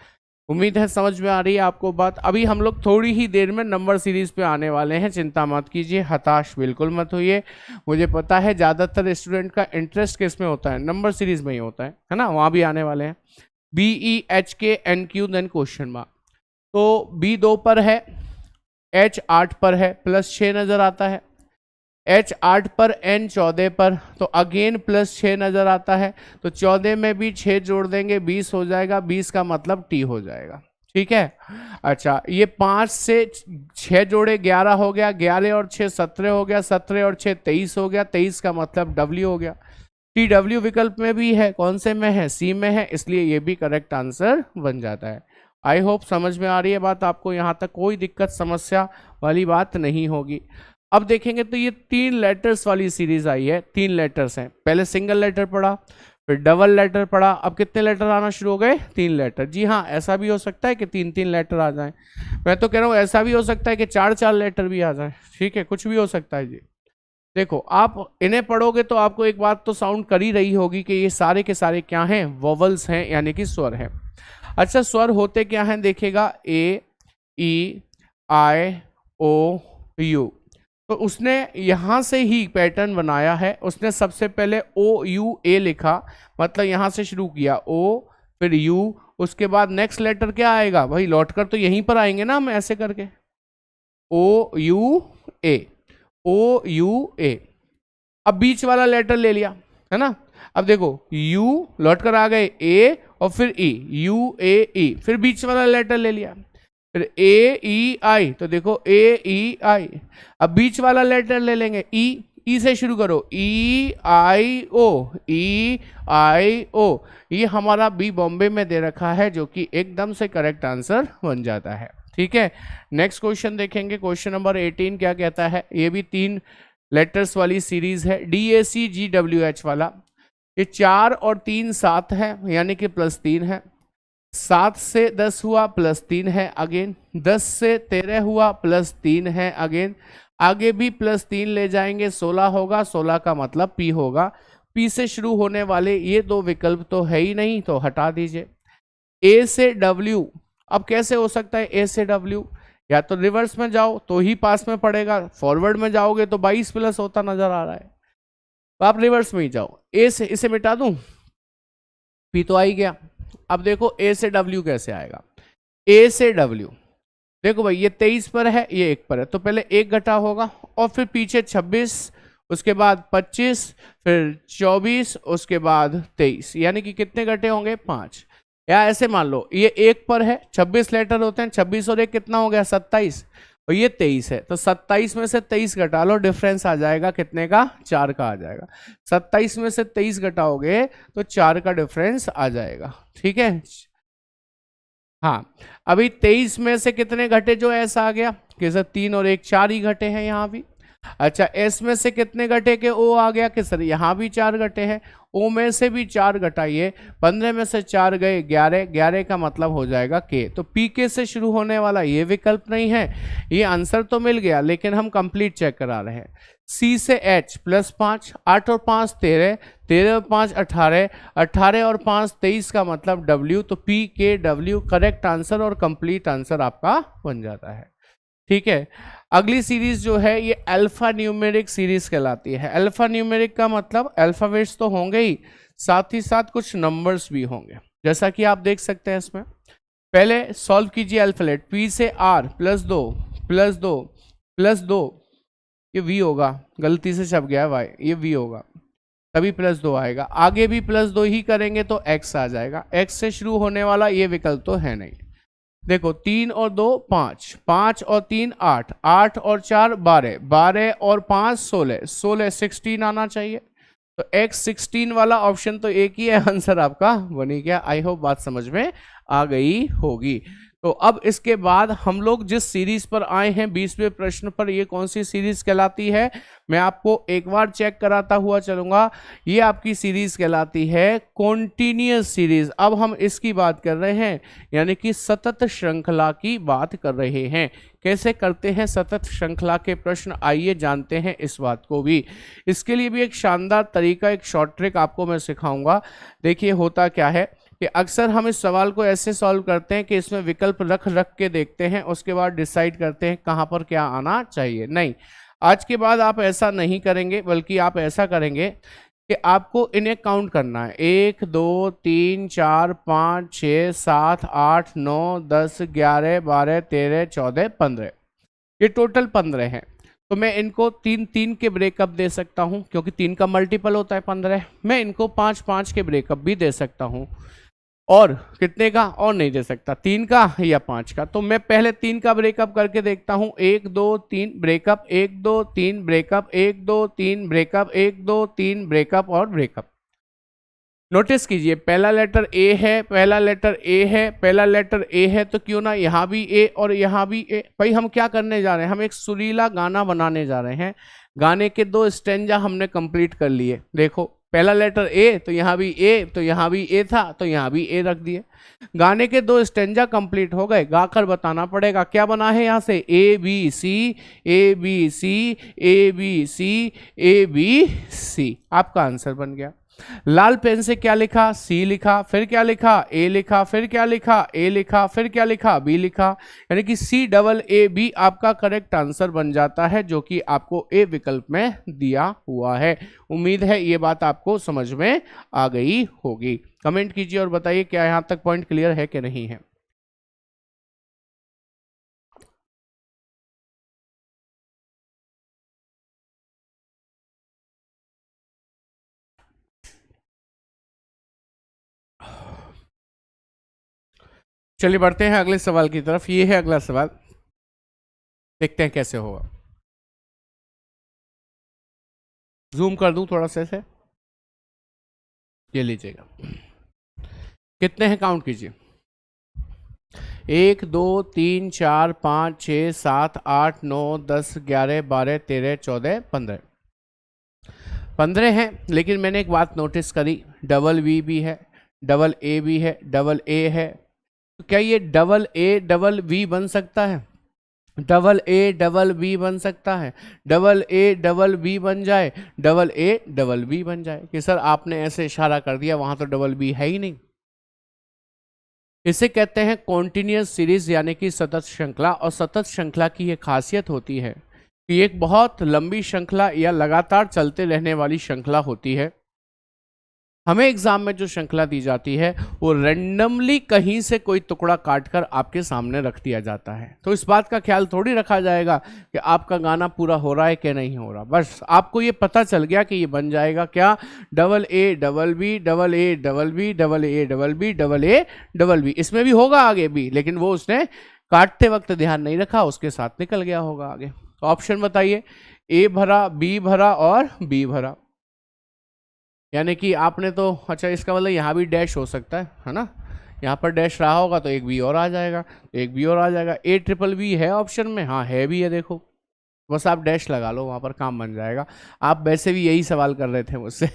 उम्मीद है समझ में आ रही है आपको बात। अभी हम लोग थोड़ी ही देर में नंबर सीरीज पे आने वाले हैं, चिंता मत कीजिए, हताश बिल्कुल मत होइए। मुझे पता है ज़्यादातर स्टूडेंट का इंटरेस्ट किस में होता है, नंबर सीरीज में ही होता है ना, वहाँ भी आने वाले हैं। BEHKNQ then question mark. तो B 2 पर है, H 8 पर है, प्लस 6 नज़र आता है, H 8 पर N 14 पर, तो अगेन प्लस 6 नजर आता है, तो 14 में भी 6 जोड़ देंगे 20 हो जाएगा, 20 का मतलब T हो जाएगा। ठीक है, अच्छा ये 5 से 6 जोड़े 11 हो गया, 11 और 6 17 हो गया, 17 और 6 23 हो गया, 23 का मतलब W हो गया। TW विकल्प में भी है, कौन से में है, C में है, इसलिए ये भी करेक्ट आंसर बन जाता है। आई होप समझ में आ रही है बात आपको, यहाँ तक कोई दिक्कत समस्या वाली बात नहीं होगी। अब देखेंगे तो ये 3 लेटर्स वाली सीरीज आई है, 3 लेटर्स हैं। पहले सिंगल लेटर पढ़ा, फिर डबल लेटर पढ़ा, अब कितने लेटर आना शुरू हो गए, 3 लेटर। जी हाँ, ऐसा भी हो सकता है कि 3-3 लेटर आ जाएं। मैं तो कह रहा हूँ ऐसा भी हो सकता है कि 4-4 लेटर भी आ जाएं। ठीक है, कुछ भी हो सकता है जी। देखो आप इन्हें पढ़ोगे तो आपको एक बात तो साउंड कर ही रही होगी कि ये सारे के सारे क्या हैं, वोवल्स हैं, यानी कि स्वर हैं। अच्छा, स्वर होते क्या हैं देखिएगा, A E I O U। तो उसने यहाँ से ही पैटर्न बनाया है, उसने सबसे पहले OUA लिखा, मतलब यहाँ से शुरू किया O फिर U, उसके बाद नेक्स्ट लेटर क्या आएगा भाई, लौटकर तो यहीं पर आएंगे ना हम ऐसे करके, OUA OUA। अब बीच वाला लेटर ले लिया है ना, अब देखो U लौटकर आ गए A और फिर E, UAE, फिर बीच वाला लेटर ले लिया, फिर AEI, तो देखो AEI। अब बीच वाला लेटर ले लेंगे E से शुरू करो, EIO EIO। ये हमारा बी बॉम्बे में दे रखा है, जो कि एकदम से करेक्ट आंसर बन जाता है। ठीक है, नेक्स्ट क्वेश्चन देखेंगे, क्वेश्चन नंबर 18 क्या कहता है। ये भी 3 लेटर्स वाली सीरीज है, DACGWH वाला। ये 4 और 3 7 है, यानी कि प्लस 3 है। 7 से 10 हुआ प्लस 3 है अगेन, 10 से 13 हुआ प्लस 3 है अगेन, आगे भी प्लस 3 ले जाएंगे 16 होगा, 16 का मतलब P होगा। P से शुरू होने वाले ये 2 विकल्प तो है ही नहीं, तो हटा दीजिए। A से W, अब कैसे हो सकता है A से W, या तो रिवर्स में जाओ तो ही पास में पड़ेगा, फॉरवर्ड में जाओगे तो 22 प्लस होता नजर आ रहा है, तो आप रिवर्स में ही जाओ। A से, इसे मिटा दूं, P तो आ ही गया। अब देखो A से W कैसे आएगा, A से W देखो भाई, ये 23 पर है, ये 1 पर है, तो पहले 1 घटा होगा और फिर पीछे 26, उसके बाद 25, फिर 24, उसके बाद 23, यानी कि कितने घटे होंगे 5। या ऐसे मान लो ये 1 पर है, 26 लेटर होते हैं, 26 और 1 कितना हो गया 27, और ये 23 है, तो 27 में से 23 घटा लो, डिफरेंस आ जाएगा कितने का, 4 का आ जाएगा। 27 में से 23 घटाओगे तो 4 का डिफरेंस आ जाएगा, ठीक है। हाँ, अभी 23 में से कितने घटे, जो ऐसा आ गया कि सर 3 और 1 4 ही घटे हैं यहाँ भी। अच्छा, एस में से कितने घटे के ओ आ गया कि सर यहाँ भी 4 घटे हैं, ओ में से भी 4 घटाइए, 15 में से 4 गए 11, 11 का मतलब हो जाएगा के। तो पी के से शुरू होने वाला ये विकल्प नहीं है, ये आंसर तो मिल गया लेकिन हम कंप्लीट चेक करा रहे हैं। सी से एच +5, 8 और 5 13, 13 और 5 18, 18 और 5 23 का मतलब डब्ल्यू, तो पी के डब्ल्यू करेक्ट आंसर और कंप्लीट आंसर आपका बन जाता है, ठीक है। अगली सीरीज जो है ये अल्फा न्यूमेरिक सीरीज कहलाती है। अल्फा न्यूमेरिक का मतलब अल्फाबेट्स तो होंगे ही, साथ ही साथ कुछ नंबर्स भी होंगे, जैसा कि आप देख सकते हैं इसमें। पहले सॉल्व कीजिए अल्फाबेट, पी से आर +2 +2 +2, ये वी होगा, गलती से छप गया है भाई, ये वी होगा तभी +2 आएगा। आगे भी +2 ही करेंगे तो x आ जाएगा, x से शुरू होने वाला ये विकल्प तो है नहीं। देखो 3 और 2 5, 5 और 3 8, 8 और 4 12, 12 और 5 16, 16 16 आना चाहिए, तो x 16 वाला ऑप्शन तो एक ही है, आंसर आपका बनी गया। आई होप बात समझ में आ गई होगी। तो अब इसके बाद हम लोग जिस सीरीज पर आए हैं 20वें प्रश्न पर, ये कौन सी सीरीज कहलाती है, मैं आपको एक बार चेक कराता हुआ चलूंगा। ये आपकी सीरीज कहलाती है कॉन्टिन्यूअस सीरीज। अब हम इसकी बात कर रहे हैं, यानी कि सतत श्रृंखला की बात कर रहे हैं। कैसे करते हैं सतत श्रृंखला के प्रश्न, आइए जानते हैं इस बात को भी। इसके लिए भी एक शानदार तरीका, एक शॉर्ट ट्रिक आपको मैं सिखाऊंगा। देखिए होता क्या है कि अक्सर हम इस सवाल को ऐसे सॉल्व करते हैं कि इसमें विकल्प रख रख के देखते हैं, उसके बाद डिसाइड करते हैं कहाँ पर क्या आना चाहिए। नहीं, आज के बाद आप ऐसा नहीं करेंगे, बल्कि आप ऐसा करेंगे कि आपको इन्हें काउंट करना है। 1 2 3 4 5 6 7 8 9 10 11 12 13 14 15, ये टोटल 15 हैं। तो मैं इनको 3 3 के ब्रेकअप दे सकता हूँ, क्योंकि 3 का मल्टीपल होता है 15। मैं इनको 5 5 के ब्रेकअप भी दे सकता हूँ, और कितने का और नहीं दे सकता, 3 का या 5 का। तो मैं पहले 3 का ब्रेकअप करके देखता हूं, 1 2 3 ब्रेकअप, 1 2 3 ब्रेकअप, 1 2 3 ब्रेकअप, 1 2 3 ब्रेकअप और ब्रेकअप। नोटिस कीजिए, पहला लेटर ए है, पहला लेटर ए है, पहला लेटर ए है, तो क्यों ना यहाँ भी ए और यहाँ भी ए। भाई हम क्या करने जा रहे हैं, हम एक सुरीला गाना बनाने जा रहे हैं। गाने के 2 स्टेंजा हमने कंप्लीट कर लिए। देखो पहला लेटर ए, तो यहाँ भी ए, तो यहाँ भी ए था, तो यहाँ भी ए रख दिए। गाने के 2 स्टेंजा कंप्लीट हो गए, गाकर बताना पड़ेगा क्या बना है यहाँ से, A B C A B C A B C A B C, आपका आंसर बन गया। लाल पेन से क्या लिखा, सी लिखा, फिर क्या लिखा, ए लिखा, फिर क्या लिखा, ए लिखा, फिर क्या लिखा, बी लिखा, यानी कि CAAB आपका करेक्ट आंसर बन जाता है, जो कि आपको ए विकल्प में दिया हुआ है। उम्मीद है ये बात आपको समझ में आ गई होगी। कमेंट कीजिए और बताइए क्या यहाँ तक पॉइंट क्लियर है कि नहीं है। चलिए बढ़ते हैं अगले सवाल की तरफ। ये है अगला सवाल, देखते हैं कैसे होगा। जूम कर दूं थोड़ा सा ऐसे, ये लीजिएगा। कितने हैं काउंट कीजिए, 1 2 3 4 5 6 7 8 9 10 11 12 13 14 15, 15 हैं। लेकिन मैंने एक बात नोटिस करी, डबल वी भी है, डबल ए भी है, डबल ए है, तो क्या ये डबल ए डबल वी बन सकता है, डबल ए डबल बी बन सकता है, डबल ए डबल बी बन जाए, डबल ए डबल बी बन जाए। कि सर आपने ऐसे इशारा कर दिया, वहां तो डबल बी है ही नहीं। इसे कहते हैं कॉन्टिन्यूअस सीरीज, यानी कि सतत श्रृंखला। और सतत श्रृंखला की ये खासियत होती है कि एक बहुत लंबी श्रृंखला या लगातार चलते रहने वाली श्रृंखला होती है। हमें एग्जाम में जो श्रृंखला दी जाती है वो रैंडमली कहीं से कोई टुकड़ा काटकर आपके सामने रख दिया जाता है। तो इस बात का ख्याल थोड़ी रखा जाएगा कि आपका गाना पूरा हो रहा है कि नहीं हो रहा। बस आपको ये पता चल गया कि ये बन जाएगा क्या, double A double B double A double B double A double B double A double B. इसमें भी होगा आगे भी, लेकिन वो उसने काटते वक्त ध्यान नहीं रखा, उसके साथ निकल गया होगा आगे। तो ऑप्शन बताइए, ए भरा, बी भरा और बी भरा। यानी कि आपने तो, अच्छा इसका मतलब यहाँ भी डैश हो सकता है ना, यहाँ पर डैश रहा होगा तो एक बी और आ जाएगा, तो एक बी और आ जाएगा। ए ट्रिपल बी है ऑप्शन में, हाँ है भी है, देखो बस आप डैश लगा लो, वहाँ पर काम बन जाएगा। आप वैसे भी यही सवाल कर रहे थे मुझसे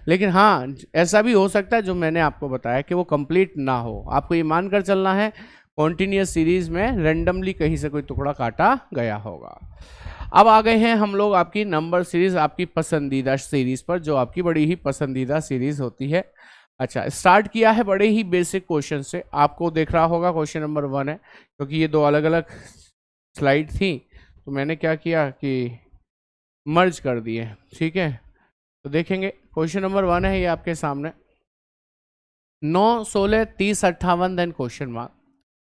लेकिन हाँ ऐसा भी हो सकता है जो मैंने आपको बताया कि वो कंप्लीट ना हो। आपको ये मानकर चलना है कॉन्टिन्यूस सीरीज में रैंडमली कहीं से कोई टुकड़ा काटा गया होगा। अब आ गए हैं हम लोग आपकी नंबर सीरीज, आपकी पसंदीदा सीरीज पर, जो आपकी बड़ी ही पसंदीदा सीरीज होती है। अच्छा, स्टार्ट किया है बड़े ही बेसिक क्वेश्चन से। आपको देख रहा होगा क्वेश्चन नंबर 1 है, क्योंकि ये दो अलग अलग स्लाइड थी तो मैंने क्या किया कि मर्ज कर दिए। ठीक है, तो देखेंगे क्वेश्चन नंबर 1 है ये आपके सामने, 9, 16, 30, 58 देन क्वेश्चन मार्क।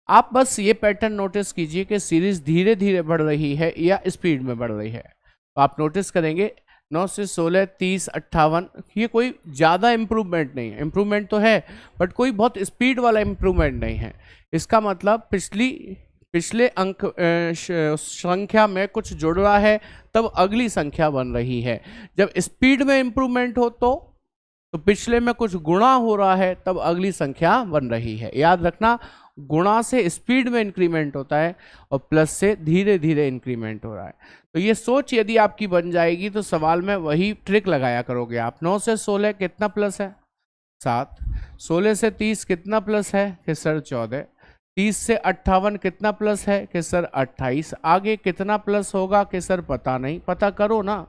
आप बस ये पैटर्न नोटिस कीजिए कि सीरीज धीरे धीरे बढ़ रही है या स्पीड में बढ़ रही है। तो आप नोटिस करेंगे 9 से 16, 30, 58, ये कोई ज़्यादा इम्प्रूवमेंट नहीं है। इम्प्रूवमेंट तो है बट कोई बहुत स्पीड वाला इम्प्रूवमेंट नहीं है। इसका मतलब पिछले अंक संख्या में कुछ जुड़ रहा है तब अगली संख्या बन रही है। जब स्पीड में इम्प्रूवमेंट हो तो पिछले में कुछ गुणा हो रहा है तब अगली संख्या बन रही है। याद रखना, गुणा से स्पीड में इंक्रीमेंट होता है और प्लस से धीरे धीरे इंक्रीमेंट हो रहा है। तो ये सोच यदि आपकी बन जाएगी तो सवाल में वही ट्रिक लगाया करोगे आप। 9 से 16 कितना प्लस है, 7। 16 से 30 कितना प्लस है कि सर 14। 30 से 58 कितना प्लस है कि सर 28। आगे कितना प्लस होगा कि सर पता नहीं, पता करो ना।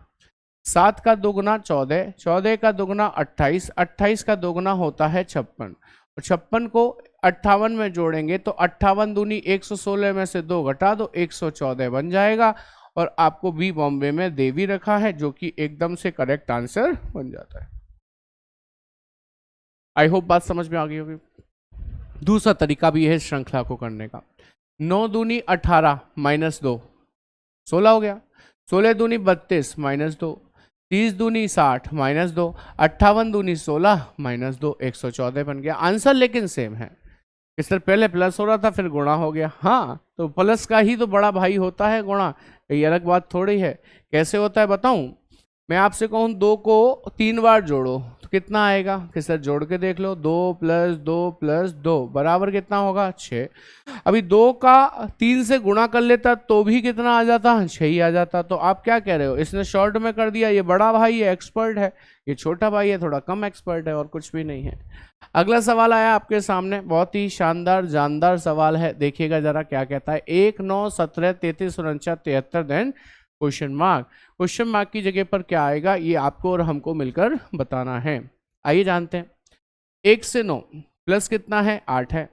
7 का दोगुना 14, 14 का दोगुना 28, 28 का दोगुना होता है 56, और 56 को 58 में जोड़ेंगे तो 58 दूनी 116 में से 2 घटा दो 114 बन जाएगा। और आपको बी बॉम्बे में दे भी रखा है, जो कि एकदम से करेक्ट आंसर बन जाता है। आई होप बात समझ में आ गई होगी। दूसरा तरीका भी है श्रृंखला को करने का। 9 दूनी 18 माइनस 2 16 हो गया। 16 दूनी 32 माइनस 2, 30 दूनी 60 माइनस 2, 58 दूनी 16 माइनस 2, 114 बन गया आंसर। लेकिन सेम है कि सर पहले प्लस हो रहा था फिर गुणा हो गया। हाँ, तो प्लस का ही तो बड़ा भाई होता है गुणा, ये अलग बात थोड़ी है। कैसे होता है बताऊं? मैं आपसे कहूँ 2 को 3 बार जोड़ो तो कितना आएगा कि सर जोड़ के देख लो, 2 + 2 + 2 बराबर कितना होगा 6। अभी 2 का 3 से गुणा कर लेता तो भी कितना आ जाता, 6 ही आ जाता। तो आप क्या कह रहे हो, इसने शॉर्ट में कर दिया, ये बड़ा भाई है एक्सपर्ट है, ये छोटा भाई है थोड़ा कम एक्सपर्ट है, और कुछ भी नहीं है। अगला सवाल आया आपके सामने, बहुत ही शानदार जानदार सवाल है, देखिएगा जरा क्या कहता है। 1, 9, 17, 33, 49, 73 then question mark. Question mark की जगह पर क्या आएगा ये आपको और हमको मिलकर बताना है। आइए जानते हैं। 1 से 9 प्लस कितना है, 8 है।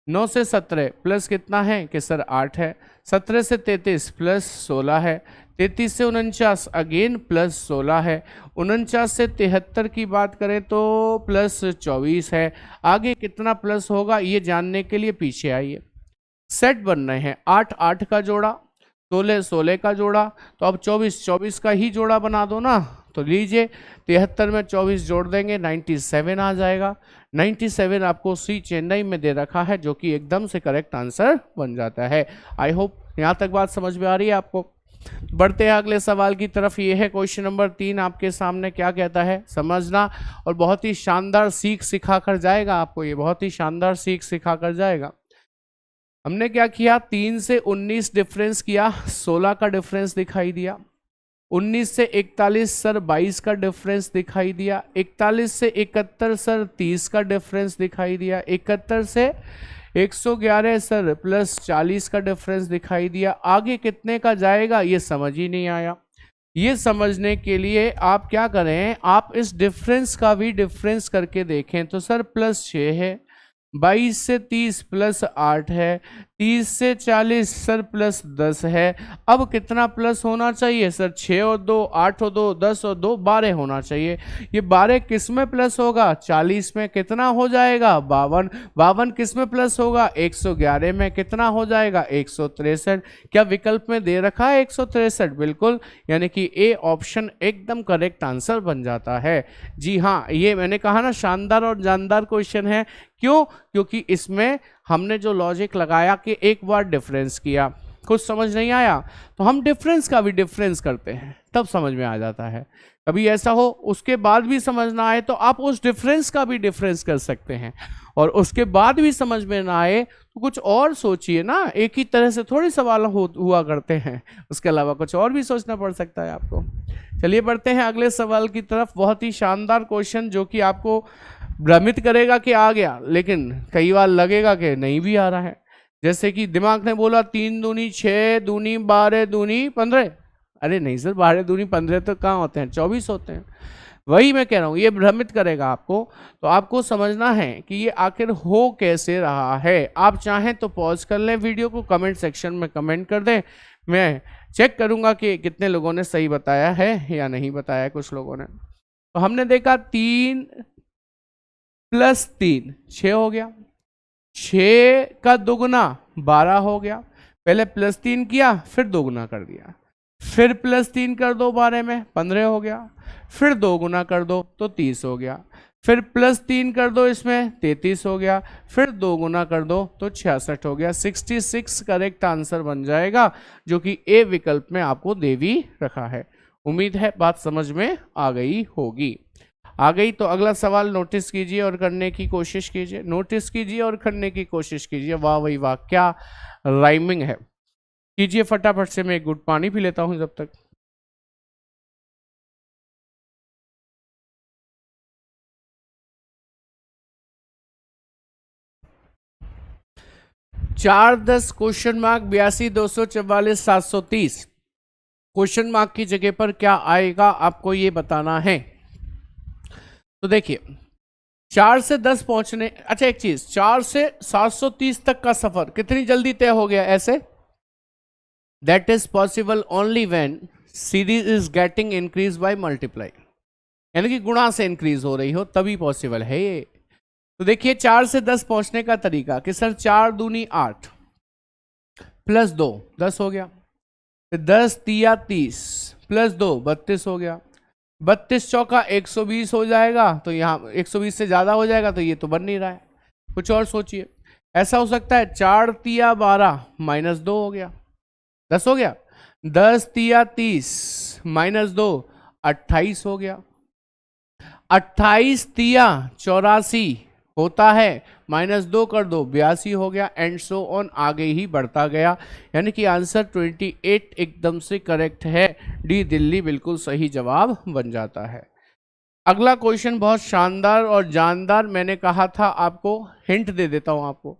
9 से 17 प्लस कितना है कि सर 8 है। 17 से 33 प्लस 16 है। 33 से 49 अगेन प्लस 16 है। 49 से 73 की बात करें तो प्लस 24 है। आगे कितना प्लस होगा ये जानने के लिए पीछे आइए। सेट बन रहे हैं, 8 8 का जोड़ा, 16 16 का जोड़ा, तो अब 24 24 का ही जोड़ा बना दो ना। तो लीजिए 73 में 24 जोड़ देंगे 97 आ जाएगा। 97 आपको सी चेन्नई में दे रखा है, जो कि एकदम से करेक्ट आंसर बन जाता है। आई होप यहाँ तक बात समझ में आ रही है आपको। बढ़ते हैं अगले सवाल की तरफ। ये है क्वेश्चन नंबर 3 आपके सामने। क्या कहता है समझना, और बहुत ही शानदार सीख सिखा कर जाएगा आपको, ये बहुत ही शानदार सीख सिखा कर जाएगा। हमने क्या किया, 3 से 19 डिफरेंस किया, 16 का डिफरेंस दिखाई दिया। 19 से 41 सर 22 का डिफरेंस दिखाई दिया। 41 से 71 सर 30 का डिफरेंस दिखाई दिया। 71 से 111 सर प्लस 40 का डिफरेंस दिखाई दिया। आगे कितने का जाएगा ये समझ ही नहीं आया। ये समझने के लिए आप क्या करें, आप इस डिफरेंस का भी डिफरेंस करके देखें तो सर प्लस 6 है। 22 से 30 प्लस 8 है। 30 से 40 सर प्लस 10 है। अब कितना प्लस होना चाहिए सर? 6 और 2 8 और 2 10 और 2 12 होना चाहिए। ये 12 किस में प्लस होगा? 40 में। कितना हो जाएगा? 52। 52 किस में प्लस होगा? 111 में। कितना हो जाएगा? 163। क्या विकल्प में दे रखा है 163? बिल्कुल, यानी कि ए ऑप्शन एकदम करेक्ट आंसर बन जाता है। जी हाँ, ये मैंने कहा ना शानदार और जानदार क्वेश्चन है। क्यों? क्योंकि इसमें हमने जो लॉजिक लगाया कि एक बार डिफरेंस किया, कुछ समझ नहीं आया तो हम डिफरेंस का भी डिफरेंस करते हैं, तब समझ में आ जाता है। कभी ऐसा हो उसके बाद भी समझ ना आए तो आप उस डिफरेंस का भी डिफरेंस कर सकते हैं, और उसके बाद भी समझ में ना आए तो कुछ और सोचिए ना। एक ही तरह से थोड़ी सवाल हुआ करते हैं, उसके अलावा कुछ और भी सोचना पड़ सकता है आपको। चलिए बढ़ते हैं अगले सवाल की तरफ। बहुत ही शानदार क्वेश्चन जो कि आपको भ्रमित करेगा कि आ गया, लेकिन कई बार लगेगा कि नहीं भी आ रहा है। जैसे कि दिमाग ने बोला 3 दूनी 6 दूनी 12 दूनी 15। अरे नहीं सर, 12 दूनी 15 तो कहाँ होते हैं? 24 होते हैं। वही मैं कह रहा हूँ, ये भ्रमित करेगा आपको। तो आपको समझना है कि ये आखिर हो कैसे रहा है। आप चाहें तो पॉज कर लें वीडियो को, कमेंट सेक्शन में कमेंट कर दें। मैं चेक करूंगा कि कितने लोगों ने सही बताया है या नहीं बताया। कुछ लोगों ने तो हमने देखा 3 + 3 6 हो गया, 6 का दोगुना 12 हो गया। पहले +3 किया, फिर दोगुना कर दिया, फिर +3 कर दो 12 में 15 हो गया, फिर दोगुना कर दो तो 30 हो गया, फिर +3 कर दो इसमें 33 हो गया, फिर दोगुना कर दो तो 66 हो गया। 66 करेक्ट आंसर बन जाएगा, जो कि ए विकल्प में आपको दे भी रखा है। उम्मीद है बात समझ में आ गई होगी। आ गई तो अगला सवाल नोटिस कीजिए और करने की कोशिश कीजिए। नोटिस कीजिए और करने की कोशिश कीजिए। वाह भाई वाह, क्या राइमिंग है। कीजिए फटाफट से, मैं एक घुट पानी पी लेता हूं जब तक। चार 10 क्वेश्चन मार्क 82 244 730 क्वेश्चन मार्क की जगह पर क्या आएगा आपको ये बताना है। तो देखिए 4 से 10 पहुंचने, अच्छा एक चीज, 4 से 730 तक का सफर कितनी जल्दी तय हो गया ऐसे? That is possible only when series is getting increase by multiply, यानी कि गुणा से इंक्रीज हो रही हो, तभी पॉसिबल है ये। तो देखिए 4 से 10 पहुंचने का तरीका कि सर 4 दूनी 8 + 2 10 हो गया, फिर 10 तिया 30 + 2 32 हो गया, 32 चौका 120 हो जाएगा। तो यहाँ 120 से ज़्यादा हो जाएगा, तो ये तो बन नहीं रहा है। कुछ और सोचिए। ऐसा हो सकता है 4 तिया 12 -2 हो गया, 10 हो गया। 10 तिया 30 -2 28 हो गया। 28 तिया 84 होता है, -2 कर दो 82 हो गया, एंड सो ऑन आगे ही बढ़ता गया। यानी कि आंसर 28 एकदम से करेक्ट है। डी दिल्ली बिल्कुल सही जवाब बन जाता है। अगला क्वेश्चन बहुत शानदार और जानदार। मैंने कहा था आपको, हिंट दे देता हूं आपको।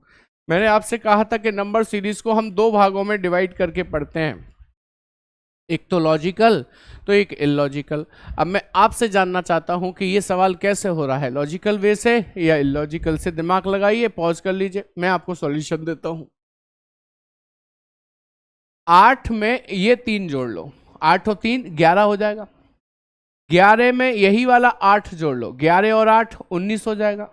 मैंने आपसे कहा था कि नंबर सीरीज को हम 2 भागों में डिवाइड करके पढ़ते हैं, एक तो लॉजिकल तो एक इलॉजिकल। अब मैं आपसे जानना चाहता हूं कि ये सवाल कैसे हो रहा है, लॉजिकल वे से या इलॉजिकल से। दिमाग लगाइए, पॉज कर लीजिए, मैं आपको सॉल्यूशन देता हूं। 8 में ये 3 जोड़ लो, 8 और 3 11 हो जाएगा। 11 में यही वाला 8 जोड़ लो, 11 और 8 19 हो जाएगा।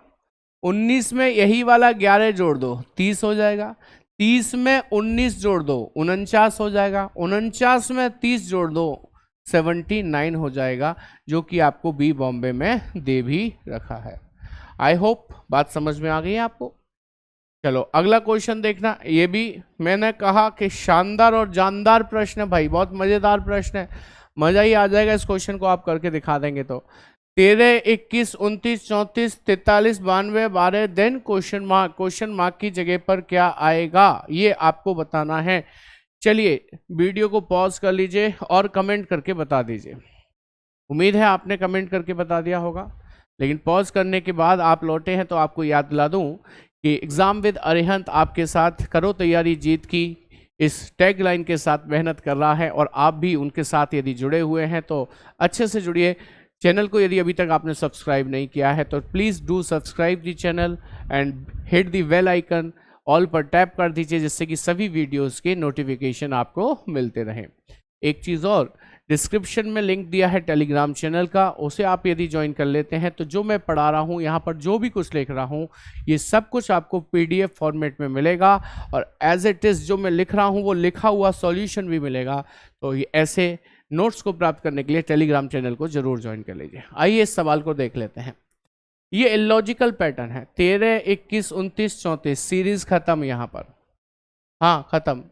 19 में यही वाला 11 जोड़ दो, 30 हो जाएगा। 30 में 19 जोड़ दो, 49 हो जाएगा। 49 में 30 जोड़ दो, 79 हो जाएगा, जो कि आपको बी बॉम्बे में दे भी रखा है। आई होप बात समझ में आ गई है आपको। चलो अगला क्वेश्चन देखना। ये भी मैंने कहा कि शानदार और जानदार प्रश्न है भाई, बहुत मजेदार प्रश्न है, मजा ही आ जाएगा इस क्वेश्चन को आप करके दिखा देंगे तो। 13 21 29 34 43 92 12 देन क्वेश्चन मार्क की जगह पर क्या आएगा ये आपको बताना है। चलिए वीडियो को पॉज कर लीजिए और कमेंट करके बता दीजिए। उम्मीद है आपने कमेंट करके बता दिया होगा, लेकिन पॉज करने के बाद आप लौटे हैं तो आपको याद दिला दूं कि एग्जाम विद अरिहंत आपके साथ करो तैयारी जीत की इस टैग लाइन के साथ मेहनत कर रहा है, और आप भी उनके साथ यदि जुड़े हुए हैं तो अच्छे से जुड़िए। चैनल को यदि अभी तक आपने सब्सक्राइब नहीं किया है तो please do subscribe the channel and hit the bell icon, all पर टैप कर दीजिए जिससे कि सभी वीडियोस के नोटिफिकेशन आपको मिलते रहें। एक चीज़ और, डिस्क्रिप्शन में लिंक दिया है टेलीग्राम चैनल का, उसे आप यदि ज्वाइन कर लेते हैं तो जो मैं पढ़ा रहा हूँ यहाँ पर, जो भी कुछ लिख रहा हूँ, ये सब कुछ आपको PDF फॉर्मेट में मिलेगा और एज इट इज़ जो मैं लिख रहा हूँ वो लिखा हुआ सॉल्यूशन भी मिलेगा। तो ये ऐसे नोट्स को प्राप्त करने के लिए टेलीग्राम चैनल को जरूर ज्वाइन कर लीजिए। आइए इस सवाल को देख लेते हैं। ये इलॉजिकल पैटर्न है, 13, 21, 29, 34 सीरीज खत्म यहाँ पर, हाँ खत्म।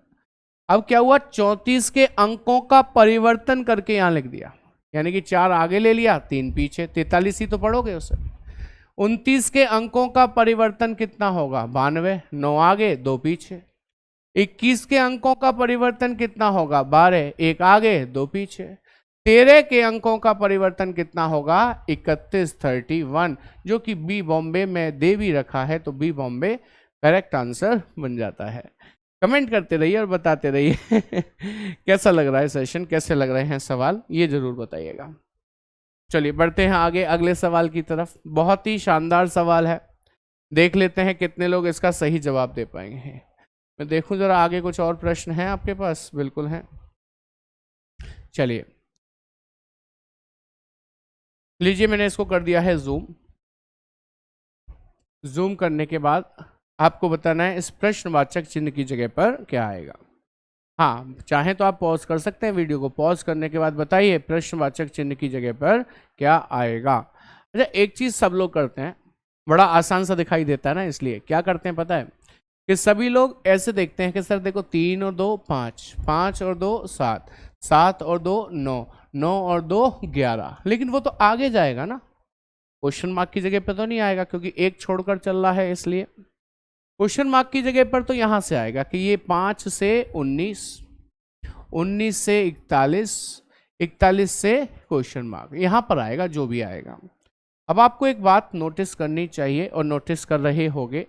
अब क्या हुआ, 34 के अंकों का परिवर्तन करके यहां लिख दिया, यानी कि 4 आगे ले लिया 3 पीछे, 43 ही तो पढ़ोगे उसे। 29 के अंकों का परिवर्तन कितना होगा, 92, 9 आगे 2 पीछे। 21 के अंकों का परिवर्तन कितना होगा, 12, 1 आगे 2 पीछे। 13 के अंकों का परिवर्तन कितना होगा, 31, 31, जो कि बी बॉम्बे में दे भी रखा है, तो बी बॉम्बे करेक्ट आंसर बन जाता है। कमेंट करते रहिए और बताते रहिए कैसा लग रहा है सेशन, कैसे लग रहे हैं सवाल, ये जरूर बताइएगा। चलिए बढ़ते हैं आगे अगले सवाल की तरफ। बहुत ही शानदार सवाल है, देख लेते हैं कितने लोग इसका सही जवाब दे पाएंगे। मैं देखूं जरा आगे कुछ और प्रश्न हैं आपके पास, बिल्कुल हैं। चलिए लीजिए, मैंने इसको कर दिया है जूम। जूम करने के बाद आपको बताना है इस प्रश्नवाचक चिन्ह की जगह पर क्या आएगा। हाँ, चाहे तो आप पॉज कर सकते हैं वीडियो को, पॉज करने के बाद बताइए प्रश्नवाचक चिन्ह की जगह पर क्या आएगा। अच्छा, एक चीज सब लोग करते हैं, बड़ा आसान सा दिखाई देता है ना, इसलिए क्या करते हैं पता है कि सभी लोग ऐसे देखते हैं कि सर देखो 3 और 2 5, 5 और 2 7, 7 और 2 9, 9 और 2 11, लेकिन वो तो आगे जाएगा ना, क्वेश्चन मार्क की जगह पर तो नहीं आएगा क्योंकि एक छोड़कर चल रहा है। इसलिए क्वेश्चन मार्क की जगह पर तो यहां से आएगा कि ये 5 से 19, 19 से 41, 41 से क्वेश्चन मार्क, यहां पर आएगा जो भी आएगा। अब आपको एक बात नोटिस करनी चाहिए और नोटिस कर रहे होंगे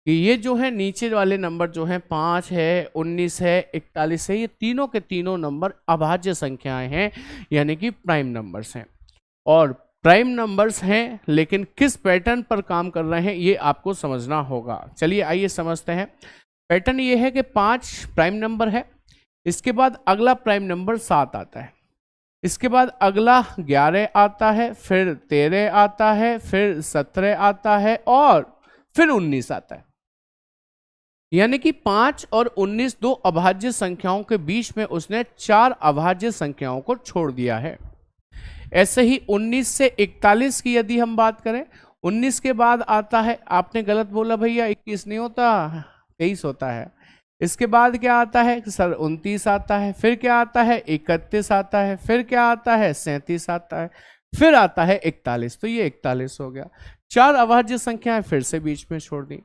कि ये जो है नीचे वाले नंबर जो है 5 है, 19 है, 41 है, ये तीनों के तीनों नंबर अभाज्य संख्याएं हैं, यानी कि प्राइम नंबर्स हैं। और प्राइम नंबर्स हैं लेकिन किस पैटर्न पर काम कर रहे हैं ये आपको समझना होगा। चलिए आइए समझते हैं। पैटर्न ये है कि 5 प्राइम नंबर है, इसके बाद अगला प्राइम नंबर 7 आता है, इसके बाद अगला 11 आता है, फिर 13 आता है, फिर 17 आता है और फिर 19 आता है। यानी कि 5 और 19 दो अभाज्य संख्याओं के बीच में उसने 4 अभाज्य संख्याओं को छोड़ दिया है। ऐसे ही 19 से 41 की यदि हम बात करें, 19 के बाद आता है, आपने गलत बोला भैया, 21 नहीं होता 23 होता है। इसके बाद क्या आता है सर, 29 आता है, फिर क्या आता है 31 आता है, फिर क्या आता है 37 आता है, फिर आता है 41, तो ये 41 हो गया। 4 अभाज्य संख्याएं फिर से बीच में छोड़ दी।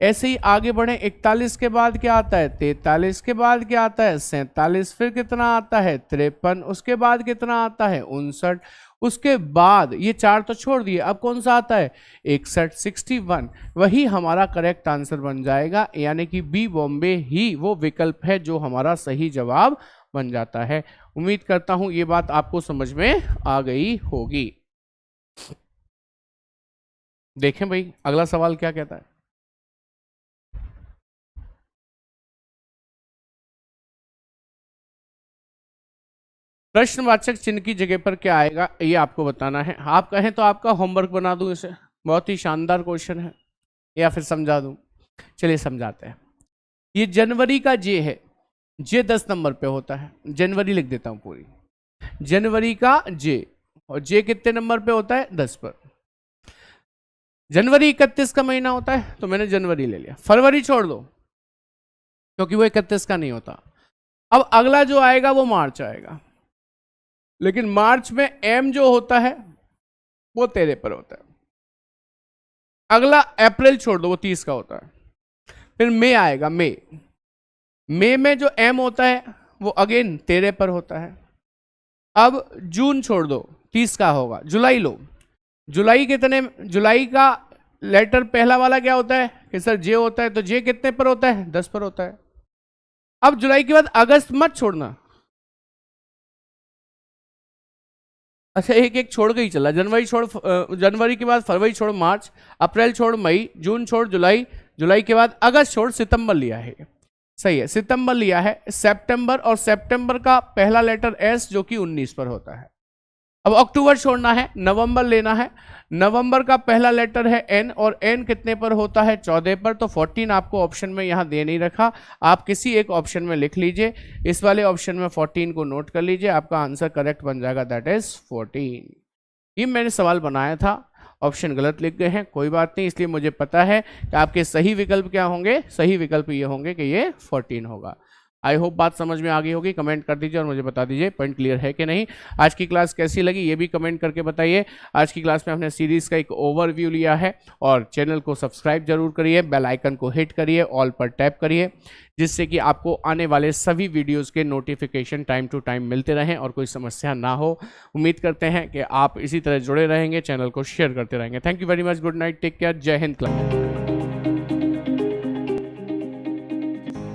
ऐसे ही आगे बढ़े, 41 के बाद क्या आता है 43, के बाद क्या आता है 47, फिर कितना आता है 53, उसके बाद कितना आता है 59, उसके बाद ये 4 तो छोड़ दिए, अब कौन सा आता है 61, 61, वही हमारा करेक्ट आंसर बन जाएगा। यानी कि बी बॉम्बे ही वो विकल्प है जो हमारा सही जवाब बन जाता है। उम्मीद करता हूं ये बात आपको समझ में आ गई होगी। देखें भाई अगला सवाल क्या कहता है। प्रश्नवाचक चिन्ह की जगह पर क्या आएगा ये आपको बताना है। आप कहें तो आपका होमवर्क बना दूं इसे, बहुत ही शानदार क्वेश्चन है, या फिर समझा दूं। चलिए समझाते हैं। ये जनवरी का जे है, जे 10 नंबर पे होता है, जनवरी लिख देता हूं पूरी, जनवरी का जे, और जे कितने नंबर पे होता है 10 पर। जनवरी 31 का महीना होता है तो मैंने जनवरी ले लिया, फरवरी छोड़ दो क्योंकि वो 31 का नहीं होता। अब अगला जो आएगा वो मार्च आएगा, लेकिन मार्च में एम जो होता है वो 13 पर होता है। अगला अप्रैल छोड़ दो, वो 30 का होता है। फिर मई आएगा, मई में जो एम होता है वो अगेन 13 पर होता है। अब जून छोड़ दो, 30 का होगा। जुलाई लो, जुलाई कितने, जुलाई का लेटर पहला वाला क्या होता है कि सर जे होता है, तो जे कितने पर होता है 10 पर होता है। अब जुलाई के बाद अगस्त मत छोड़ना, अच्छा एक एक छोड़ के ही चला, जनवरी छोड़, जनवरी के बाद फरवरी छोड़ मार्च, अप्रैल छोड़ मई, जून छोड़ जुलाई, जुलाई के बाद अगस्त छोड़ सितंबर लिया है, सही है, सितंबर लिया है, सितंबर, और सितंबर का पहला लेटर एस जो कि 19 पर होता है। अब अक्टूबर छोड़ना है, नवंबर लेना है, नवंबर का पहला लेटर है एन, और एन कितने पर होता है, 14 पर, तो 14 आपको ऑप्शन में यहां दे नहीं रखा, आप किसी एक ऑप्शन में लिख लीजिए, इस वाले ऑप्शन में 14 को नोट कर लीजिए, आपका आंसर करेक्ट बन जाएगा, दैट इज 14। ये मैंने सवाल बनाया था, ऑप्शन गलत लिख गए हैं, कोई बात नहीं, इसलिए मुझे पता है कि आपके सही विकल्प क्या होंगे, सही विकल्प ये होंगे कि ये 14 होगा। आई होप बात समझ में आ गई होगी, कमेंट कर दीजिए और मुझे बता दीजिए पॉइंट क्लियर है कि नहीं। आज की क्लास कैसी लगी ये भी कमेंट करके बताइए। आज की क्लास में हमने सीरीज़ का एक ओवरव्यू लिया है, और चैनल को सब्सक्राइब जरूर करिए, बेल आइकन को हिट करिए, ऑल पर टैप करिए, जिससे कि आपको आने वाले सभी वीडियोज़ के नोटिफिकेशन टाइम टू टाइम मिलते रहें और कोई समस्या ना हो। उम्मीद करते हैं कि आप इसी तरह जुड़े रहेंगे, चैनल को शेयर करते रहेंगे। Thank you very much, good night, take care, Jai Hind club.